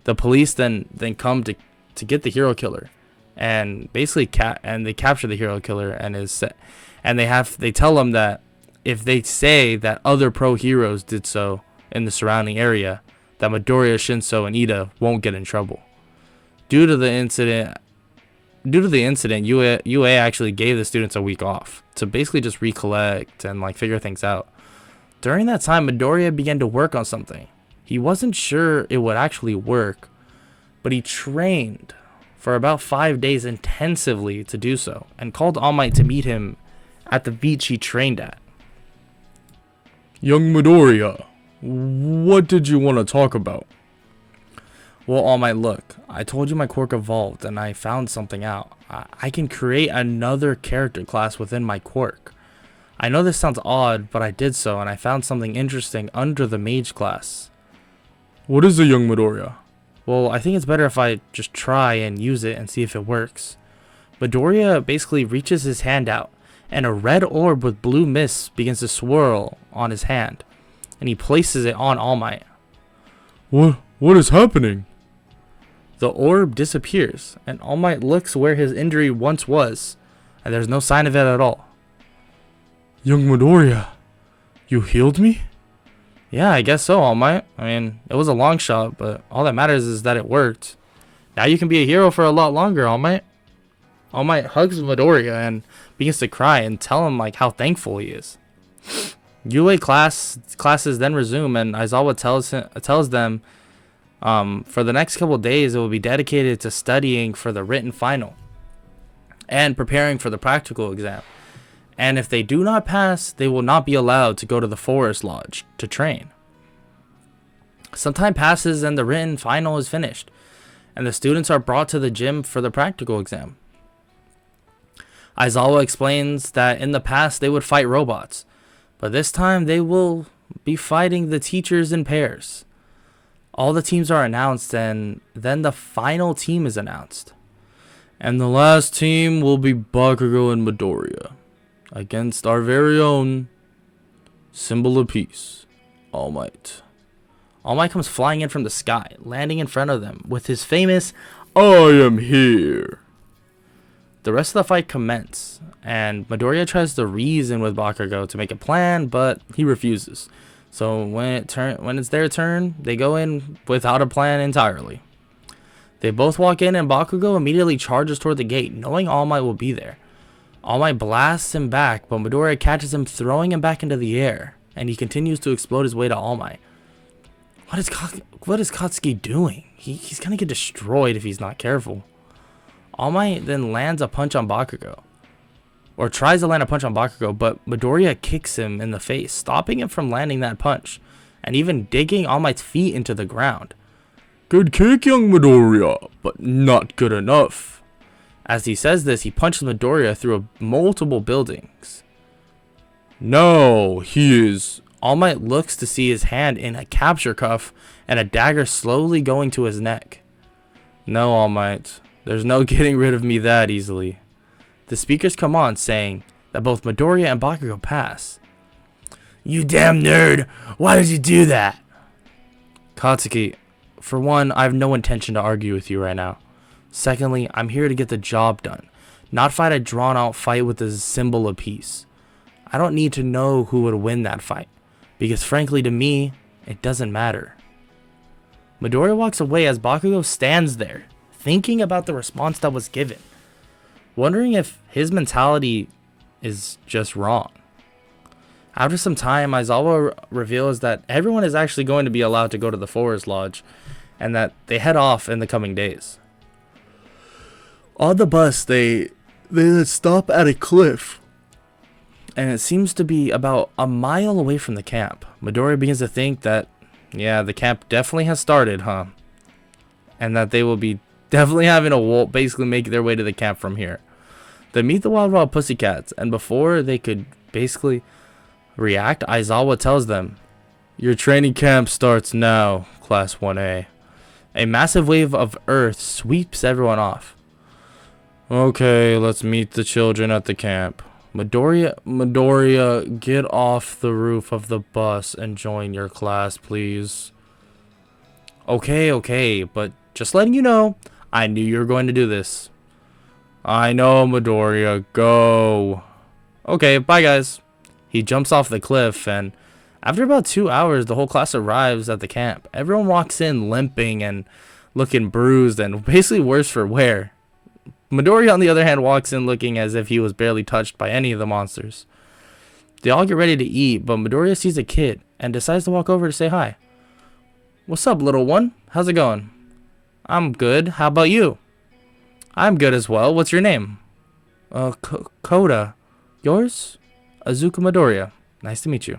The police then come to get the hero killer, and basically they capture the hero killer, and they tell him that if they say that other pro heroes did so in the surrounding area, that Midoriya, Shinso, and Ida won't get in trouble. Due to the incident, UA actually gave the students a week off to basically just recollect and figure things out. During that time, Midoriya began to work on something. He wasn't sure it would actually work, but he trained for about 5 days intensively to do so, and called All Might to meet him at the beach he trained at. Young Midoriya, what did you want to talk about? Well, All Might, look, I told you my quirk evolved, and I found something out. I can create another character class within my quirk. I know this sounds odd, but I did so, and I found something interesting under the mage class. What is it, young Midoriya? Well, I think it's better if I just try and use it and see if it works. Midoriya basically reaches his hand out, and a red orb with blue mist begins to swirl on his hand, and he places it on All Might. What is happening? The orb disappears, and All Might looks where his injury once was, and there's no sign of it at all. Young Midoriya, you healed me? Yeah, I guess so, All Might. I mean, it was a long shot, but all that matters is that it worked. Now you can be a hero for a lot longer, All Might. All Might hugs Midoriya and begins to cry and tell him how thankful he is. UA classes then resume, and Aizawa tells them for the next couple of days it will be dedicated to studying for the written final and preparing for the practical exam. And if they do not pass, they will not be allowed to go to the forest lodge to train. Some time passes and the written final is finished, and the students are brought to the gym for the practical exam. Aizawa explains that in the past they would fight robots, but this time they will be fighting the teachers in pairs. All the teams are announced, and then the final team is announced. And the last team will be Bakugo and Midoriya against our very own symbol of peace, All Might. All Might comes flying in from the sky, landing in front of them with his famous I am here. The rest of the fight commence, and Midoriya tries to reason with Bakugo to make a plan, but he refuses. So when it's their turn, they go in without a plan entirely. They both walk in, and Bakugo immediately charges toward the gate, knowing All Might will be there. All Might blasts him back, but Midoriya catches him, throwing him back into the air, and he continues to explode his way to All Might. What is Katsuki doing? He's gonna get destroyed if he's not careful. All Might then lands a punch on Bakugo, or tries to land a punch on Bakugo, but Midoriya kicks him in the face, stopping him from landing that punch, and even digging All Might's feet into the ground. Good kick, young Midoriya, but not good enough. As he says this, he punches Midoriya through multiple buildings. No, he is... All Might looks to see his hand in a capture cuff and a dagger slowly going to his neck. No, All Might, there's no getting rid of me that easily. The speakers come on, saying that both Midoriya and Bakugo pass. You damn nerd, why did you do that? Katsuki, for one, I have no intention to argue with you right now. Secondly, I'm here to get the job done, not fight a drawn-out fight with a symbol of peace. I don't need to know who would win that fight, because frankly to me, it doesn't matter. Midoriya walks away as Bakugo stands there, thinking about the response that was given, wondering if his mentality is just wrong. After some time, Aizawa reveals that everyone is actually going to be allowed to go to the Forest Lodge, and that they head off in the coming days. On the bus, they stop at a cliff, and it seems to be about a mile away from the camp. Midoriya begins to think that, yeah, the camp definitely has started, huh? And that they will be definitely having to basically make their way to the camp from here. They meet the Wild Pussycats, and before they could basically react, Aizawa tells them, "Your training camp starts now, Class 1A. A massive wave of earth sweeps everyone off. Okay, let's meet the children at the camp. Midoriya, get off the roof of the bus and join your class, please." Okay, but just letting you know, I knew you were going to do this. I know, Midoriya, go. Okay, bye guys. He jumps off the cliff, and after about 2 hours, the whole class arrives at the camp. Everyone walks in limping and looking bruised and basically worse for wear. Midoriya, on the other hand, walks in looking as if he was barely touched by any of the monsters. They all get ready to eat, but Midoriya sees a kid and decides to walk over to say hi. "What's up, little one? How's it going?" "I'm good. How about you?" "I'm good as well. What's your name?" Koda. Yours?" "Izuku Midoriya. Nice to meet you."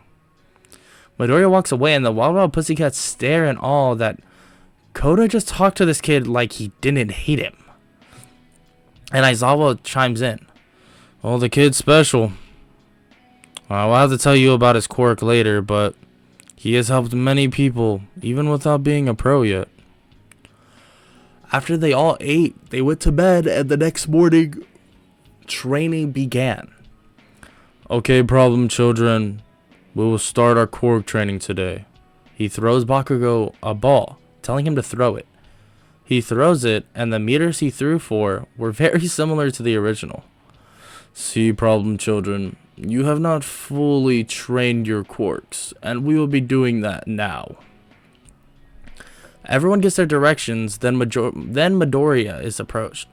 Midoriya walks away, and the Wild Pussycats stare in awe that Koda just talked to this kid like he didn't hate him. And Aizawa chimes in. "Well, the kid's special. I'll have to tell you about his quirk later, but he has helped many people, even without being a pro yet." After they all ate, they went to bed, and the next morning, training began. "Okay, problem children. We will start our quirk training today." He throws Bakugo a ball, telling him to throw it. He throws it, and the meters he threw for were very similar to the original. "See, problem children, you have not fully trained your quirks, and we will be doing that now." Everyone gets their directions, then Midoriya is approached.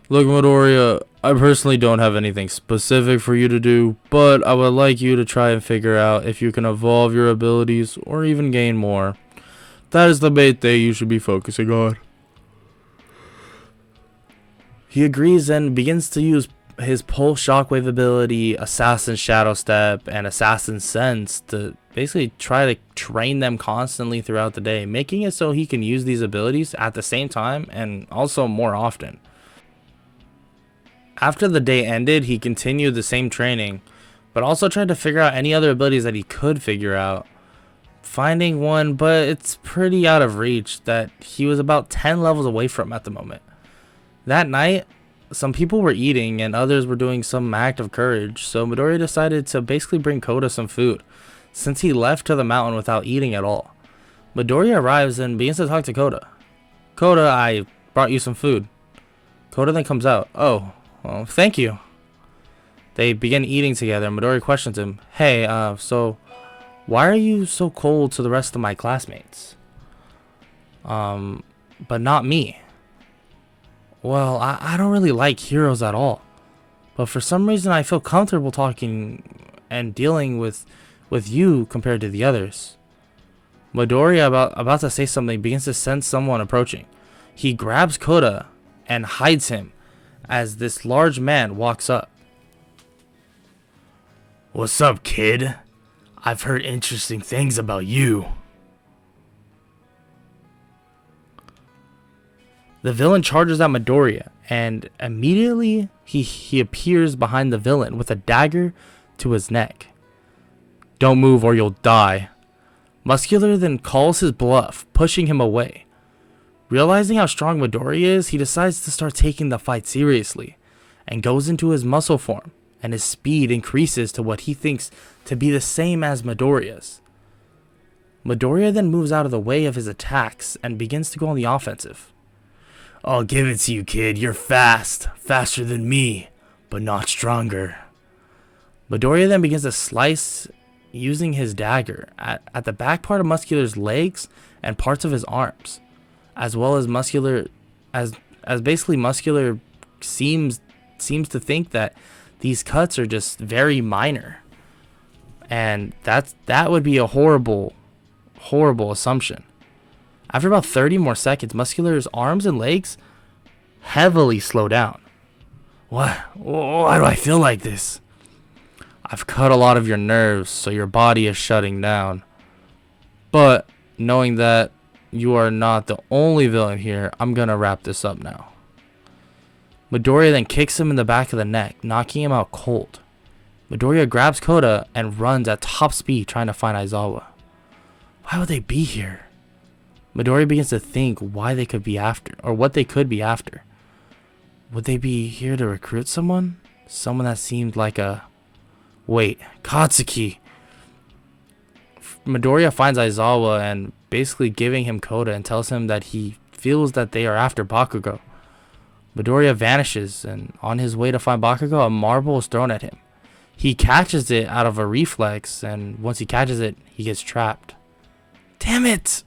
"Look, Midoriya, I personally don't have anything specific for you to do, but I would like you to try and figure out if you can evolve your abilities or even gain more. That is the main thing you should be focusing on." He agrees and begins to use his Pulse Shockwave ability, Assassin Shadow Step, and Assassin Sense to basically try to train them constantly throughout the day, making it so he can use these abilities at the same time and also more often. After the day ended, he continued the same training, but also tried to figure out any other abilities that he could figure out. Finding one, but it's pretty out of reach, that he was about 10 levels away from at the moment. That night, some people were eating and others were doing some act of courage, so Midoriya decided to basically bring Koda some food, since he left to the mountain without eating at all. Midoriya arrives and begins to talk to Koda. "Koda, I brought you some food." Koda then comes out. "Oh, well, thank you." They begin eating together, and Midoriya questions him. "Hey, so why are you so cold to the rest of my classmates? But not me." "Well, I don't really like heroes at all, but for some reason I feel comfortable talking and dealing with you compared to the others." Midoriya, about to say something, begins to sense someone approaching. He grabs Koda and hides him as this large man walks up. "What's up, kid? I've heard interesting things about you." The villain charges at Midoriya, and immediately he appears behind the villain with a dagger to his neck. "Don't move or you'll die." Muscular then calls his bluff, pushing him away. Realizing how strong Midoriya is, he decides to start taking the fight seriously, and goes into his muscle form, and his speed increases to what he thinks to be the same as Midoriya's. Midoriya then moves out of the way of his attacks and begins to go on the offensive. "I'll give it to you, kid. You're fast. Faster than me, but not stronger." Midoriya then begins to slice using his dagger at the back part of Muscular's legs and parts of his arms, as well as Muscular, as basically Muscular seems to think that these cuts are just very minor. And that would be a horrible assumption. After about 30 more seconds, Muscular's arms and legs heavily slow down. Why do I feel like this? I've cut a lot of your nerves, so your body is shutting down. But knowing that you are not the only villain here, I'm gonna wrap this up now. Midoriya then kicks him in the back of the neck, knocking him out cold. Midoriya grabs Koda and runs at top speed trying to find Aizawa. Why would they be here? Midoriya begins to think why they could be after, or what they could be after. Would they be here to recruit someone? Someone that seemed like a... Wait, Katsuki! Midoriya finds Aizawa and basically giving him Koda and tells him that he feels that they are after Bakugo. Midoriya vanishes, and on his way to find Bakugo, a marble is thrown at him. He catches it out of a reflex, and once he catches it, he gets trapped. Damn it!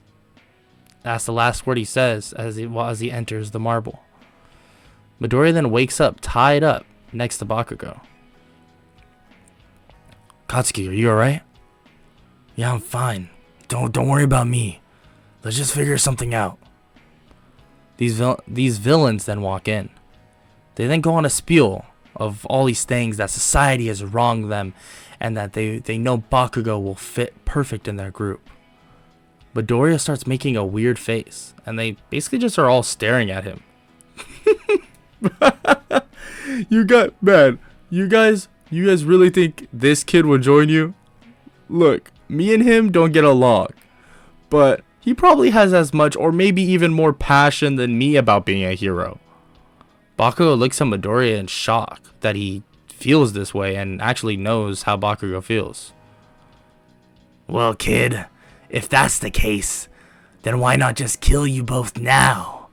That's the last word he says as he enters the marble. Midoriya then wakes up, tied up, next to Bakugo. Katsuki, are you alright? Yeah, I'm fine. Don't worry about me. Let's just figure something out. These villains then walk in. They then go on a spiel of all these things that society has wronged them, and that they know Bakugo will fit perfect in their group. Midoriya starts making a weird face, and they basically just are all staring at him. You guys really think this kid will join you? Look, me and him don't get along, but he probably has as much or maybe even more passion than me about being a hero. Bakugo looks at Midoriya in shock that he feels this way and actually knows how Bakugo feels. Well, kid, if that's the case, then why not just kill you both now?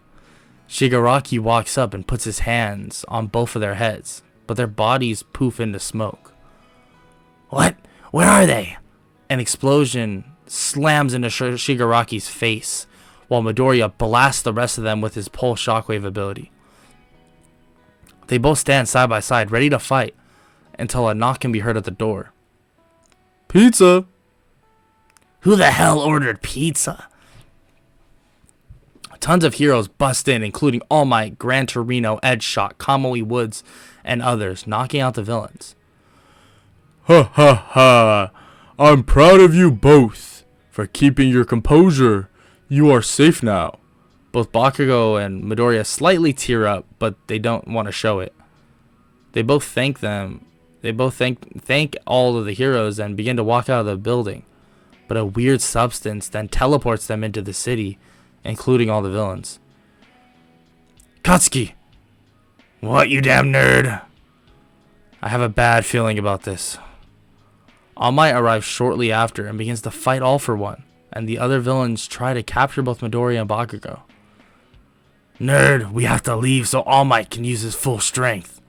Shigaraki walks up and puts his hands on both of their heads, but their bodies poof into smoke. What? Where are they? An explosion slams into Shigaraki's face, while Midoriya blasts the rest of them with his pulse shockwave ability. They both stand side by side, ready to fight, until a knock can be heard at the door. Pizza! Who the hell ordered pizza? Tons of heroes bust in, including All Might, Gran Torino, Edgeshot, Kamui Woods, and others, knocking out the villains. Ha ha ha! I'm proud of you both for keeping your composure. You are safe now. Both Bakugo and Midoriya slightly tear up, but they don't want to show it. They both thank all of the heroes and begin to walk out of the building. But a weird substance then teleports them into the city, including all the villains. Katsuki! What, you damn nerd? I have a bad feeling about this. All Might arrives shortly after and begins to fight All for One, and the other villains try to capture both Midoriya and Bakugo. Nerd, we have to leave so All Might can use his full strength.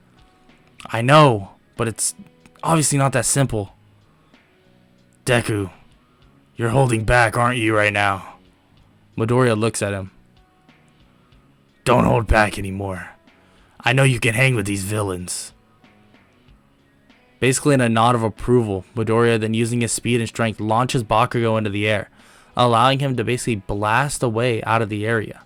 I know, but it's obviously not that simple. Deku, you're holding back, aren't you, right now? Midoriya looks at him. Don't hold back anymore. I know you can hang with these villains. Basically in a nod of approval, Midoriya then using his speed and strength launches Bakugo into the air, allowing him to basically blast away out of the area.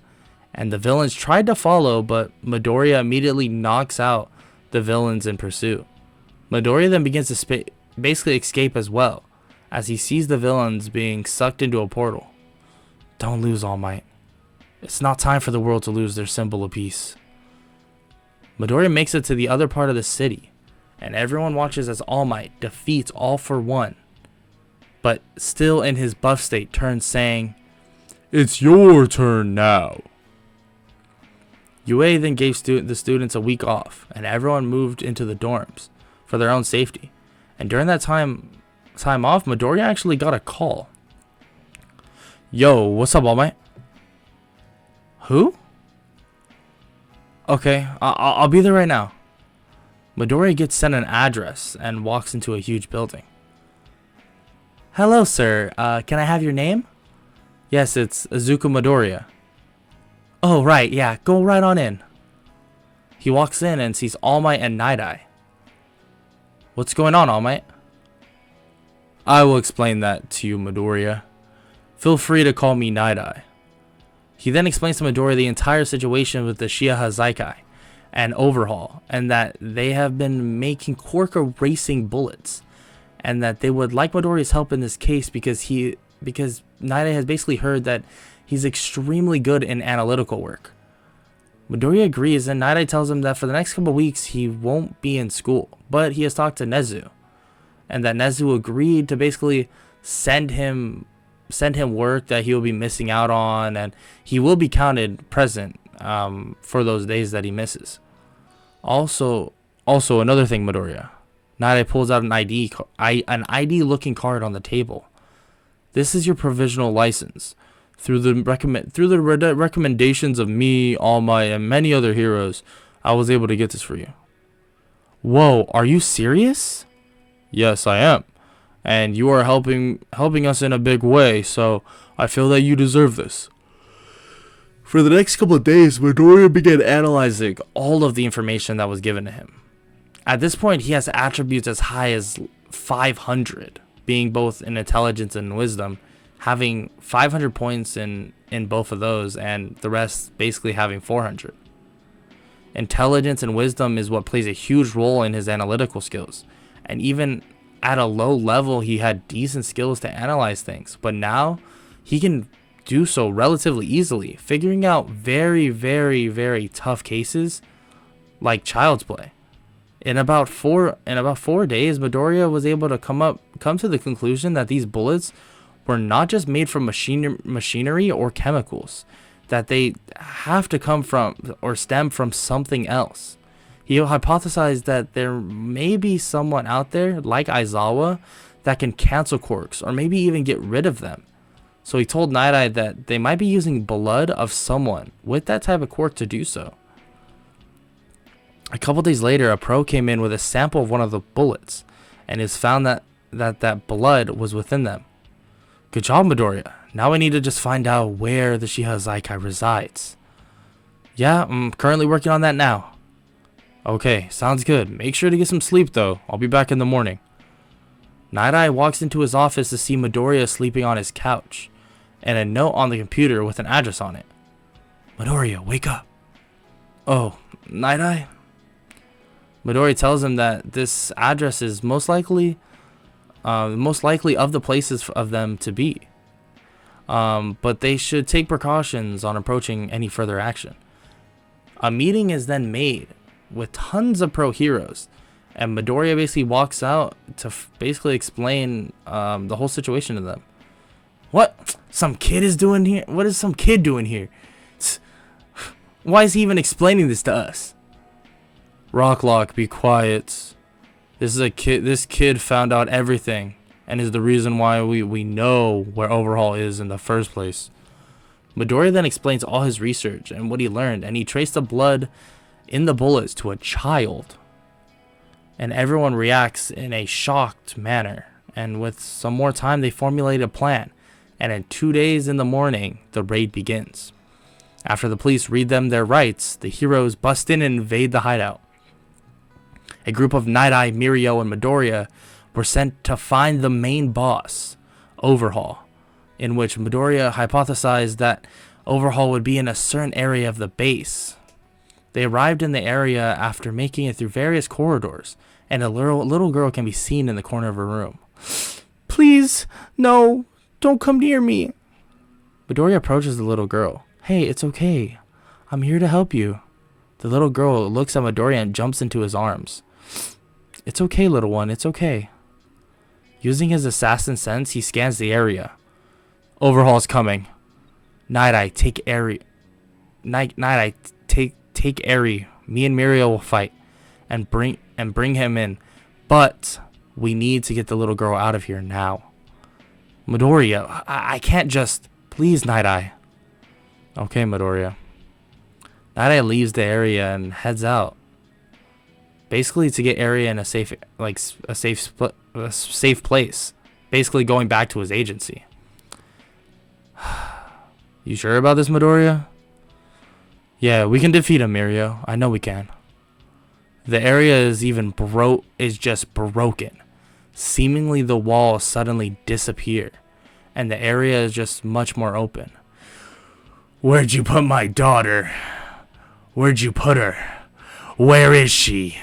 And the villains tried to follow, but Midoriya immediately knocks out the villains in pursuit. Midoriya then begins to basically escape as well, as he sees the villains being sucked into a portal. Don't lose, All Might. It's not time for the world to lose their symbol of peace. Midoriya makes it to the other part of the city, and everyone watches as All Might defeats All for One, but still in his buff state turns saying, It's your turn now. UA then gave the students a week off, and everyone moved into the dorms for their own safety. And during that time off, Midoriya actually got a call. Yo, what's up, All Might? Who? Okay, I'll be there right now. Midoriya gets sent an address and walks into a huge building. Hello, sir. Can I have your name? Yes, it's Izuku Midoriya. Oh, right, yeah, go right on in. He walks in and sees All Might and Night Eye. What's going on, All Might? I will explain that to you, Midoriya. Feel free to call me Night Eye. He then explains to Midoriya the entire situation with the Shiha Zaikai and Overhaul, and that they have been making Quirk erasing bullets, and that they would like Midoriya's help in this case because Night Eye has basically heard that he's extremely good in analytical work. Midoriya agrees, and Night Eye tells him that for the next couple of weeks he won't be in school, but he has talked to Nezu, and that Nezu agreed to basically send him work that he will be missing out on, and he will be counted present for those days that he misses. Also another thing, Midoriya. Night Eye pulls out an ID looking card on the table. This is your provisional license. Through the recommendations of me, All Might, and many other heroes, I was able to get this for you. Whoa, are you serious? Yes, I am. And you are helping us in a big way, so I feel that you deserve this. For the next couple of days, Midoriya began analyzing all of the information that was given to him. At this point, he has attributes as high as 500, being both in intelligence and wisdom, having 500 points in both of those, and the rest basically having 400. Intelligence and wisdom is what plays a huge role in his analytical skills, and even at a low level he had decent skills to analyze things, but now he can do so relatively easily, figuring out very, very, very tough cases like Child's Play. In about 4 days, Midoriya was able to come to the conclusion that these bullets were not just made from machinery or chemicals, that they have to come from or stem from something else. He hypothesized that there may be someone out there like Aizawa that can cancel quirks or maybe even get rid of them. So he told Night Eye that they might be using blood of someone with that type of quirk to do so. A couple days later, a pro came in with a sample of one of the bullets, and has found that blood was within them. Good job, Midoriya. Now I need to just find out where the Shiha Zaikai resides. Yeah, I'm currently working on that now. Okay, sounds good. Make sure to get some sleep though. I'll be back in the morning. Night Eye walks into his office to see Midoriya sleeping on his couch, and a note on the computer with an address on it. Midoriya, wake up. Oh, Night Eye? Midoriya tells him that this address is most likely of the places of them to be. But they should take precautions on approaching any further action. A meeting is then made with tons of pro heroes, and Midoriya basically walks out to basically explain the whole situation to them. What some kid is doing here? What is some kid doing here? Why is he even explaining this to us? Rocklock, be quiet. This kid found out everything and is the reason why we know where Overhaul is in the first place. Midoriya then explains all his research and what he learned, and he traced the blood in the bullets to a child. And everyone reacts in a shocked manner, and with some more time they formulate a plan, and in 2 days in the morning the raid begins. After the police read them their rights, the heroes bust in and invade the hideout. A group of Night Eye, Mirio, and Midoriya were sent to find the main boss, Overhaul, in which Midoriya hypothesized that Overhaul would be in a certain area of the base. They arrived in the area after making it through various corridors, and a little girl can be seen in the corner of her room. Please, no, don't come near me. Midoriya approaches the little girl. Hey, it's okay. I'm here to help you. The little girl looks at Midoriya and jumps into his arms. It's okay, little one, it's okay. Using his assassin sense, he scans the area. Overhaul's coming. Night Eye, take Eri. Night Eye, take Eri. Me and Mirio will fight and bring him in. But we need to get the little girl out of here now. Midoriya, I can't just... Please, Night Eye. Okay, Midoriya. Night Eye leaves the area and heads out. Basically to get Eri in a safe place. Basically going back to his agency. You sure about this, Midoriya? Yeah, we can defeat him, Mirio. I know we can. The area is just broken. Seemingly the walls suddenly disappear, and the area is just much more open. Where'd you put my daughter? Where'd you put her? Where is she?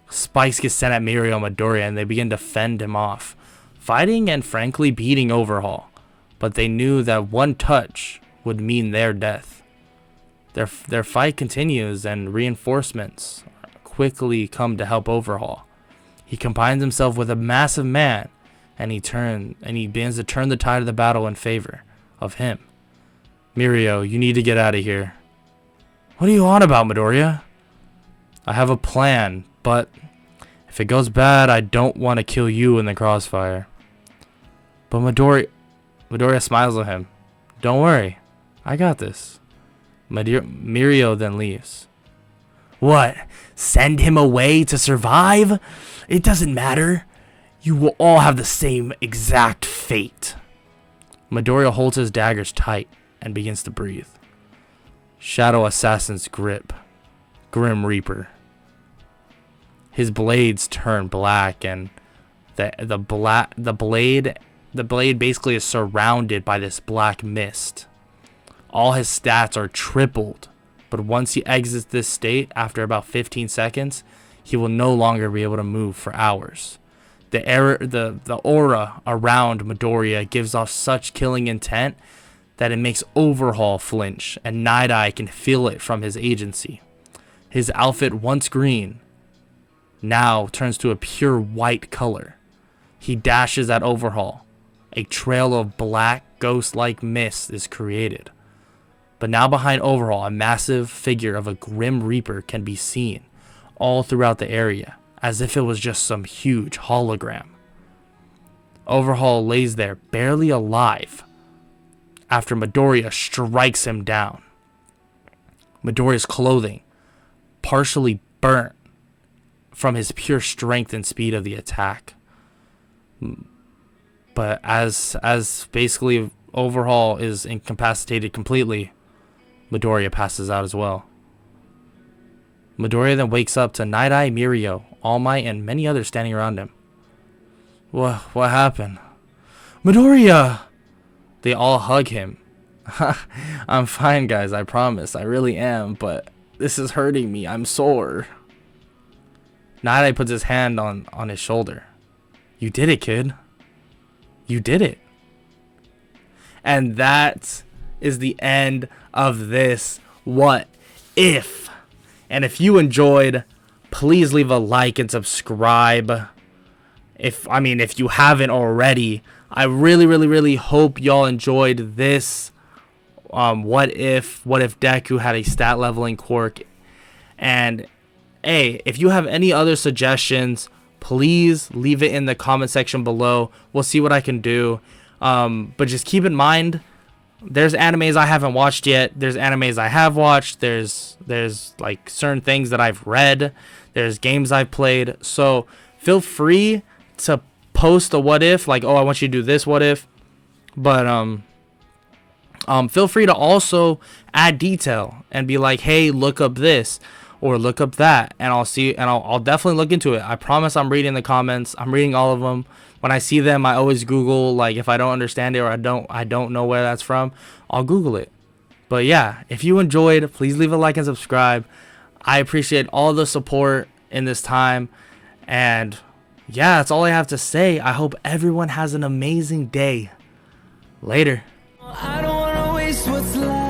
Spikes get sent at Mirio and Midoriya, and they begin to fend him off, fighting and frankly beating Overhaul. But they knew that one touch would mean their death. Their fight continues, and reinforcements quickly come to help Overhaul. He combines himself with a massive man, and he begins to turn the tide of the battle in favor of him. Mirio, you need to get out of here. What are you on about, Midoriya? I have a plan, but if it goes bad, I don't want to kill you in the crossfire. But Midoriya smiles at him. Don't worry, I got this. Mirio then leaves. What? Send him away to survive? It doesn't matter. You will all have the same exact fate. Midoriya holds his daggers tight and begins to breathe. Shadow Assassin's grip. Grim Reaper. His blades turn black, and the blade basically is surrounded by this black mist. All his stats are tripled, but once he exits this state after about 15 seconds, he will no longer be able to move for hours. The aura around Midoriya gives off such killing intent that it makes Overhaul flinch, and Night Eye can feel it from his agency. His outfit, once green, now turns to a pure white color. He dashes at Overhaul. A trail of black, ghost-like mist is created. But now behind Overhaul, a massive figure of a Grim Reaper can be seen all throughout the area, as if it was just some huge hologram. Overhaul lays there, barely alive, after Midoriya strikes him down. Midoriya's clothing partially burnt from his pure strength and speed of the attack. But as basically Overhaul is incapacitated completely, Midoriya passes out as well. Midoriya then wakes up to Night Eye, Mirio, All Might, and many others standing around him. What happened? Midoriya! They all hug him. I'm fine, guys, I promise. I really am, but this is hurting me. I'm sore. Night Eye puts his hand on his shoulder. You did it, kid. You did it. And that is the end of this What If. And if you enjoyed, please leave a like and subscribe. If you haven't already, I really hope y'all enjoyed this what if Deku had a stat leveling quirk. And hey, if you have any other suggestions, please leave it in the comment section below. We'll see what I can do. But just keep in mind, there's animes I haven't watched yet. There's animes I have watched. There's like certain things that I've read. There's games I've played. So feel free to post a what if, like, oh, I want you to do this what if. But feel free to also add detail and be like, hey, look up this or look up that, and I'll definitely look into it. I promise I'm reading the comments. I'm reading all of them. When I see them, I always Google, like, if I don't understand it or I don't know where that's from, I'll Google it. But yeah, if you enjoyed, please leave a like and subscribe. I appreciate all the support in this time. And yeah, that's all I have to say. I hope everyone has an amazing day. Later. I don't wanna waste what's left.